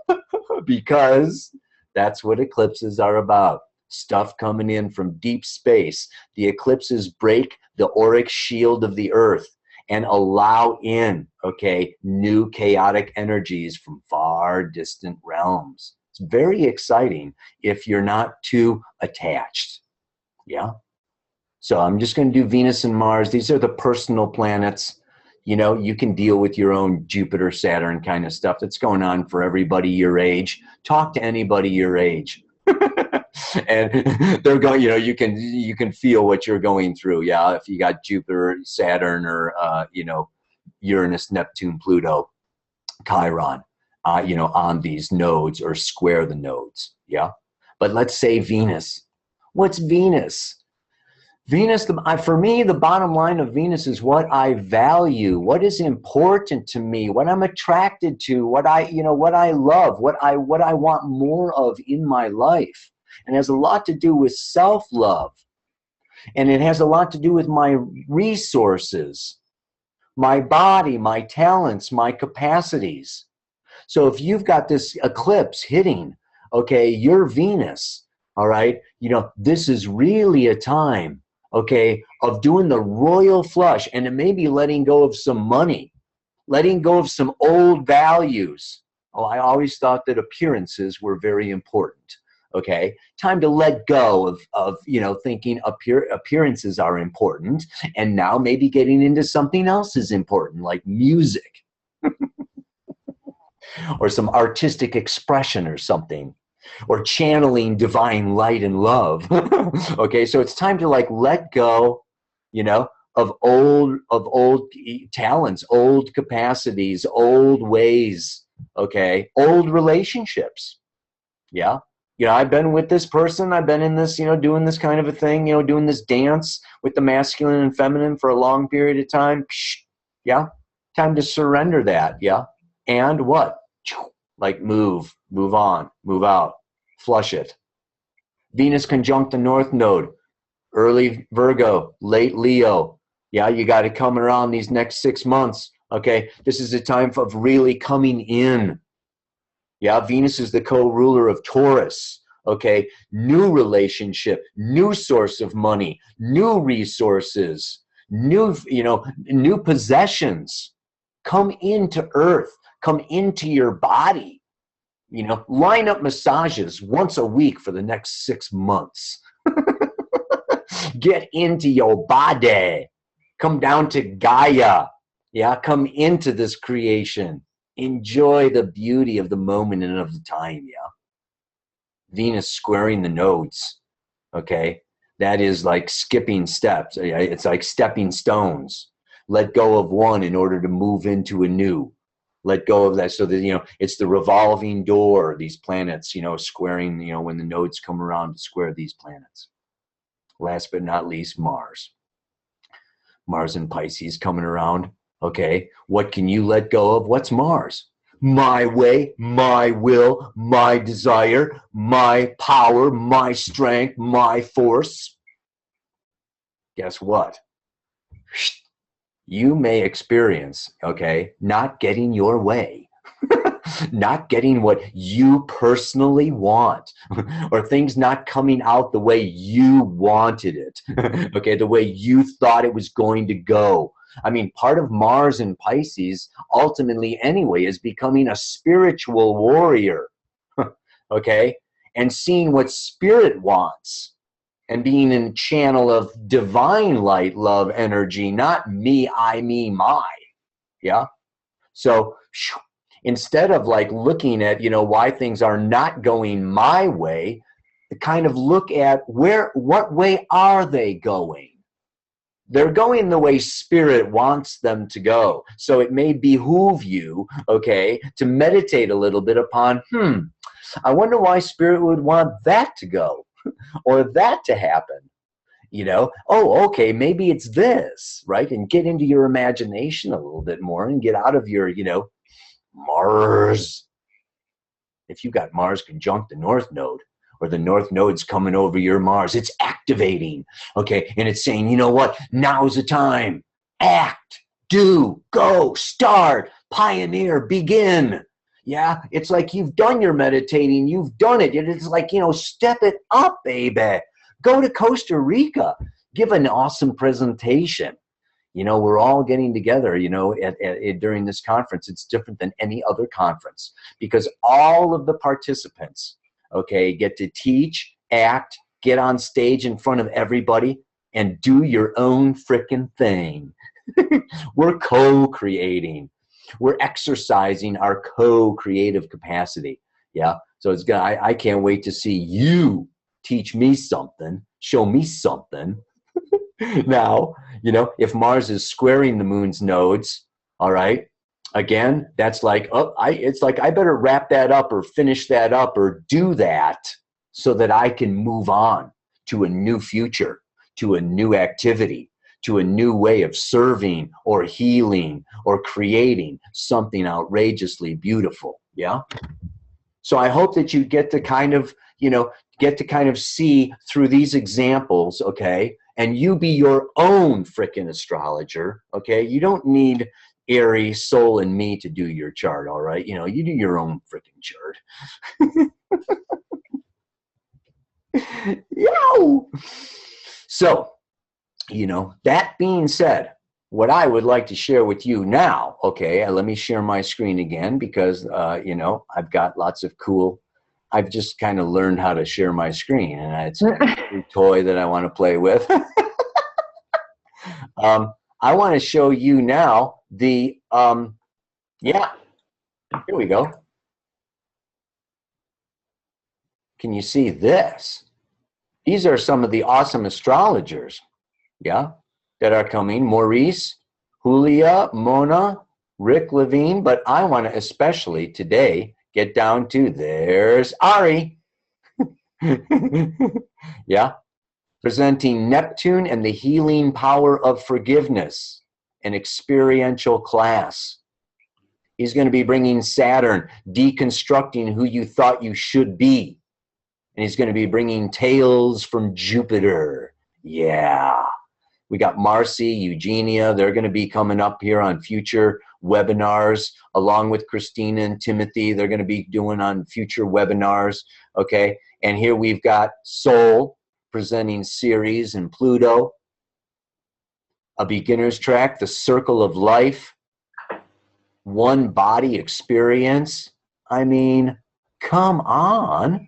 because that's what eclipses are about. Stuff coming in from deep space. The eclipses break the auric shield of the earth and allow in, okay, new chaotic energies from far distant realms. It's very exciting if you're not too attached. Yeah. So I'm just going to do Venus and Mars. These are the personal planets. You can deal with your own Jupiter, Saturn kind of stuff that's going on for everybody your age. Talk to anybody your age. And they're going, you can feel what you're going through. Yeah. If you got Jupiter, Saturn, or, Uranus, Neptune, Pluto, Chiron, on these nodes or square the nodes. Yeah. But let's say Venus. What's Venus? Venus, for me, the bottom line of Venus is what I value, what is important to me, what I'm attracted to, what I love, what I want more of in my life. And it has a lot to do with self-love. And it has a lot to do with my resources, my body, my talents, my capacities. So if you've got this eclipse hitting, okay, your Venus, all right, this is really a time, okay, of doing the royal flush, and it may be letting go of some money, letting go of some old values. Oh, I always thought that appearances were very important. Okay, time to let go of thinking appearances are important, and now maybe getting into something else is important, like music or some artistic expression or something, or channeling divine light and love. Okay, so it's time to let go, of old talents, old capacities, old ways. Okay, old relationships. Yeah. I've been with this person, I've been in this, doing this kind of a thing, doing this dance with the masculine and feminine for a long period of time. Yeah. Time to surrender that. Yeah. And what? Move on, move out, flush it. Venus conjunct the North Node, early Virgo, late Leo. Yeah. You got it coming around these next 6 months. Okay. This is a time of really coming in. Yeah, Venus is the co-ruler of Taurus. Okay, new relationship, new source of money, new resources, new possessions. Come into Earth, come into your body. Line up massages once a week for the next 6 months. Get into your body. Come down to Gaia. Yeah, come into this creation. Enjoy the beauty of the moment and of the time, yeah. Venus squaring the nodes, okay? That is like skipping steps. It's like stepping stones. Let go of one in order to move into a new. Let go of that so that, it's the revolving door, these planets, squaring, when the nodes come around to square these planets. Last but not least, Mars. Mars and Pisces coming around. Okay, what can you let go of? What's Mars? My way, my will, my desire, my power, my strength, my force. Guess what? You may experience, okay, not getting your way, not getting what you personally want, or things not coming out the way you wanted it, okay, the way you thought it was going to go. I mean, part of Mars in Pisces, ultimately anyway, is becoming a spiritual warrior, okay? And seeing what spirit wants and being in channel of divine light, love, energy, not me, I, me, my, yeah? So instead of like looking at, you know, why things are not going my way, kind of look at what way are they going? They're going the way spirit wants them to go. So it may behoove you, okay, to meditate a little bit upon, I wonder why spirit would want that to go or that to happen. You know, oh, okay, maybe it's this, right? And get into your imagination a little bit more and get out of your, you know, Mars. If you got Mars conjunct the North Node, or the North Node's coming over your Mars, it's activating, okay? And it's saying, you know what? Now's the time. Act, do, go, start, pioneer, begin. Yeah, it's like you've done your meditating, you've done it. It's like, you know, step it up, baby. Go to Costa Rica, give an awesome presentation. You know, we're all getting together, you know, during this conference. It's different than any other conference because all of the participants, okay, get to teach, act, get on stage in front of everybody, and do your own frickin' thing. We're co-creating. We're exercising our co-creative capacity. Yeah, so it's gonna. I can't wait to see you teach me something, show me something. Now, you know, if Mars is squaring the moon's nodes, all right, again, that's like, oh, it's like I better wrap that up or finish that up or do that so that I can move on to a new future, to a new activity, to a new way of serving or healing or creating something outrageously beautiful. Yeah. So I hope that you get to kind of, you know, see through these examples, okay, and you be your own frickin' astrologer, okay? You don't need Aries, Soul, and me to do your chart, all right? You know, you do your own frickin' chart. Yo! So, you know, that being said, what I would like to share with you now, okay, let me share my screen again because, you know, I've got lots of cool, I've just kind of learned how to share my screen and it's a new toy that I want to play with. I want to show you now the, yeah, here we go. Can you see this? These are some of the awesome astrologers, yeah, that are coming. Maurice, Julia, Mona, Rick Levine, but I want to especially today get down to, there's Ari. Yeah, presenting Neptune and the healing power of forgiveness, an experiential class. He's going to be bringing Saturn, deconstructing who you thought you should be. And he's going to be bringing Tales from Jupiter. Yeah. We got Marcy, Eugenia. They're going to be coming up here on future webinars, along with Christina and Timothy. They're going to be doing on future webinars. Okay. And here we've got Sol presenting Ceres and Pluto. A beginner's track, The Circle of Life. One body experience. I mean, come on.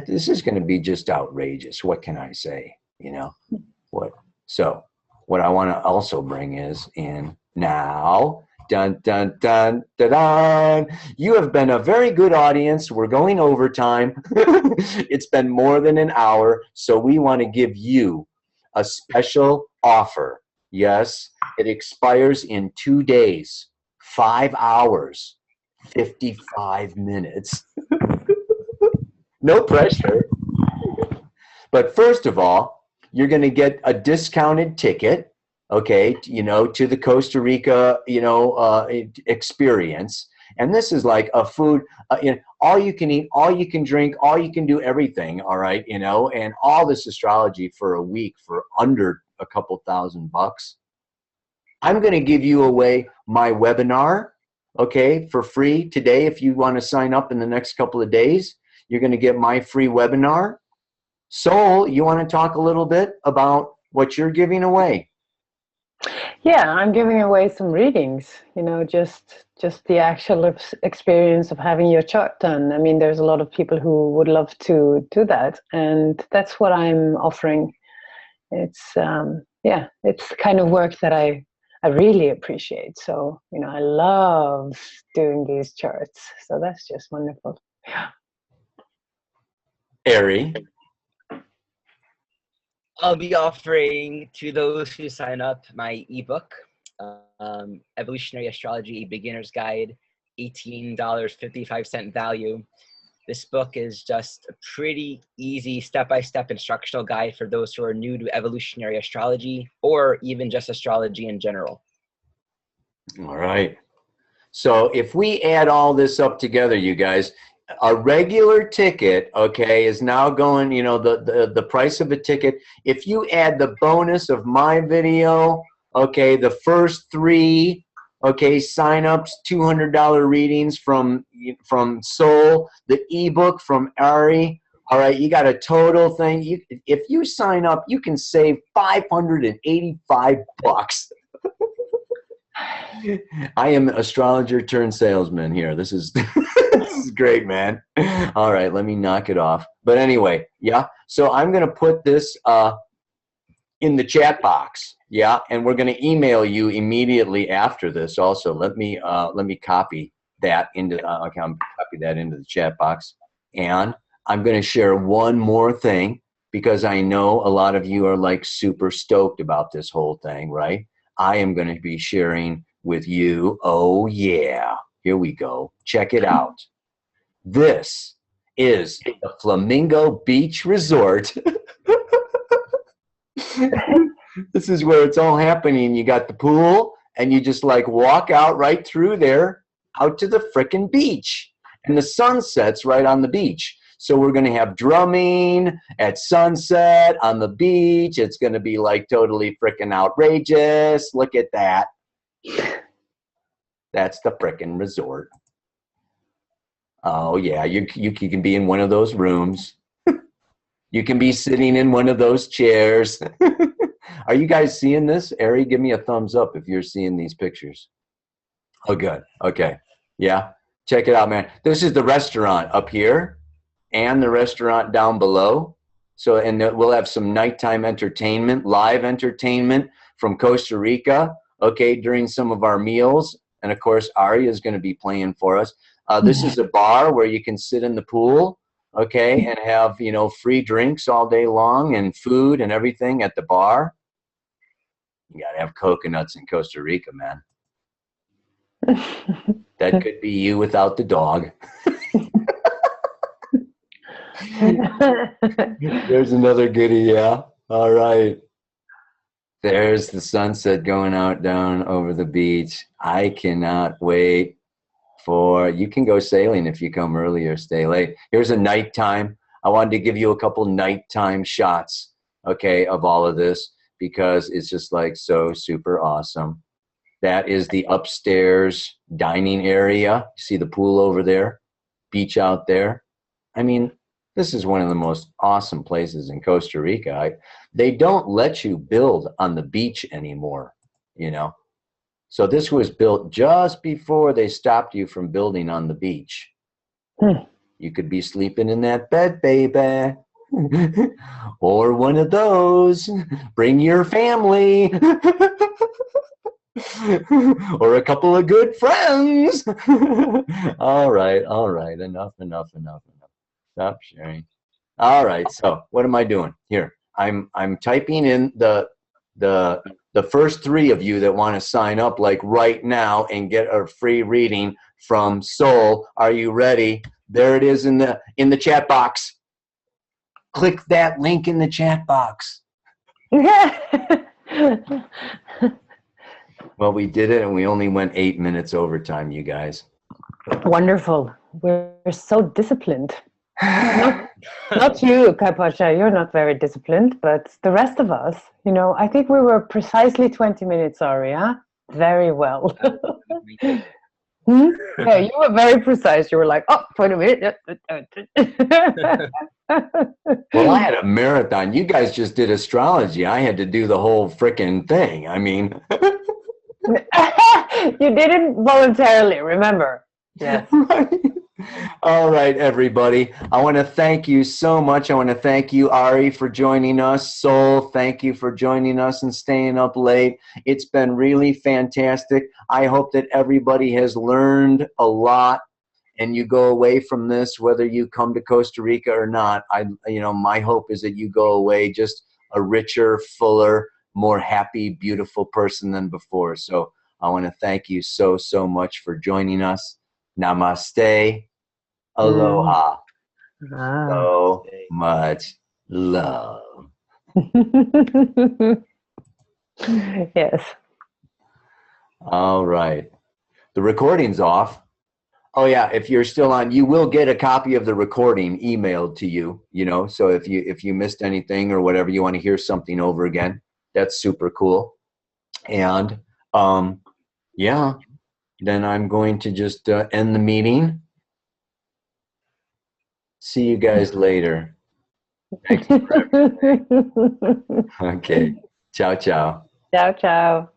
This is going to be just outrageous. What can I say? You know, what? So what I want to also bring is in now. Dun, dun, dun, dun, dun. You have been a very good audience. We're going overtime. It's been more than an hour. So we want to give you a special offer. Yes, it expires in 2 days, 5 hours, 55 minutes. No pressure. But first of all, you're going to get a discounted ticket, okay, you know, to the Costa Rica, you know, experience. And this is like a food, you know, all you can eat, all you can drink, all you can do everything, all right, you know, and all this astrology for a week for under a couple $1,000. I'm going to give you away my webinar, okay, for free today. If you want to sign up in the next couple of days, you're going to get my free webinar. Sol, you want to talk a little bit about what you're giving away? Yeah, I'm giving away some readings, just the actual experience of having your chart done. I mean, there's a lot of people who would love to do that, and that's what I'm offering. It's it's the kind of work that I really appreciate. So, I love doing these charts. So that's just wonderful. Ari. I'll be offering to those who sign up my ebook, Evolutionary Astrology Beginner's Guide, $18.55 value. This book is just a pretty easy step-by-step instructional guide for those who are new to evolutionary astrology or even just astrology in general. All right. So if we add all this up together, you guys, a regular ticket, okay, is now going, the price of a ticket. If you add the bonus of my video, okay, the first 3, okay, sign-ups, $200 readings from Soul, the ebook from Ari. All right, you got a total thing. If you sign up, you can save $585. I am astrologer turned salesman here. This is this is great, man. All right, let me knock it off. But anyway, yeah. So I'm gonna put this in the chat box, yeah, and we're gonna email you immediately after this. Also, let me copy that into copy that into the chat box, and I'm gonna share one more thing because I know a lot of you are like super stoked about this whole thing, right? I am going to be sharing with you. Oh, yeah. Here we go. Check it out. This is the Flamingo Beach Resort. This is where it's all happening. You got the pool, and you just like walk out right through there out to the frickin' beach. And the sun sets right on the beach. So we're going to have drumming at sunset on the beach. It's going to be like totally freaking outrageous. Look at that. That's the freaking resort. Oh, yeah. You can be in one of those rooms. You can be sitting in one of those chairs. Are you guys seeing this? Ari, give me a thumbs up if you're seeing these pictures. Oh, good. Okay. Yeah. Check it out, man. This is the restaurant up here and the restaurant down below. So, and we'll have some nighttime entertainment, live entertainment from Costa Rica, okay, during some of our meals. And of course, Ari is going to be playing for us. This is a bar where you can sit in the pool, okay, and have, free drinks all day long and food and everything at the bar. You got to have coconuts in Costa Rica, man. That could be you without the dog. There's another goodie, yeah. All right. There's the sunset going out down over the beach. I cannot wait for, you can go sailing if you come early or stay late. Here's a nighttime. I wanted to give you a couple nighttime shots, okay, of all of this because it's just like so super awesome. That is the upstairs dining area. You see the pool over there, beach out there. I mean, this is one of the most awesome places in Costa Rica. They don't let you build on the beach anymore, So this was built just before they stopped you from building on the beach. You could be sleeping in that bed, baby. Or one of those. Bring your family. Or a couple of good friends. All right. Enough. Stop sharing. All right. So what am I doing here? I'm typing in the first 3 of you that want to sign up like right now and get a free reading from Soul. Are you ready? There it is in the chat box. Click that link in the chat box. Well, we did it, and we only went 8 minutes overtime, you guys. Wonderful. We're so disciplined. Not you, Kaypacha. You're not very disciplined, but the rest of us, I think we were precisely 20 minutes, Aria. Very well. Hmm? Yeah, you were very precise. You were like, oh, wait a minute. Well, I had a marathon. You guys just did astrology. I had to do the whole frickin' thing. I mean, You didn't voluntarily, remember? Yes. right. All right, everybody. I want to thank you so much. I want to thank you, Ari, for joining us. Soul, thank you for joining us and staying up late. It's been really fantastic. I hope that everybody has learned a lot and you go away from this, whether you come to Costa Rica or not. My hope is that you go away just a richer, fuller, more happy, beautiful person than before. So I want to thank you so, so much for joining us. Namaste. Aloha. Ah. So much love. Yes. All right. The recording's off. Oh yeah, if you're still on, you will get a copy of the recording emailed to you, so if you missed anything or whatever, you want to hear something over again, that's super cool. And yeah, then I'm going to just end the meeting. See you guys later. Thanks for everything. Okay. Ciao, ciao. Ciao, ciao.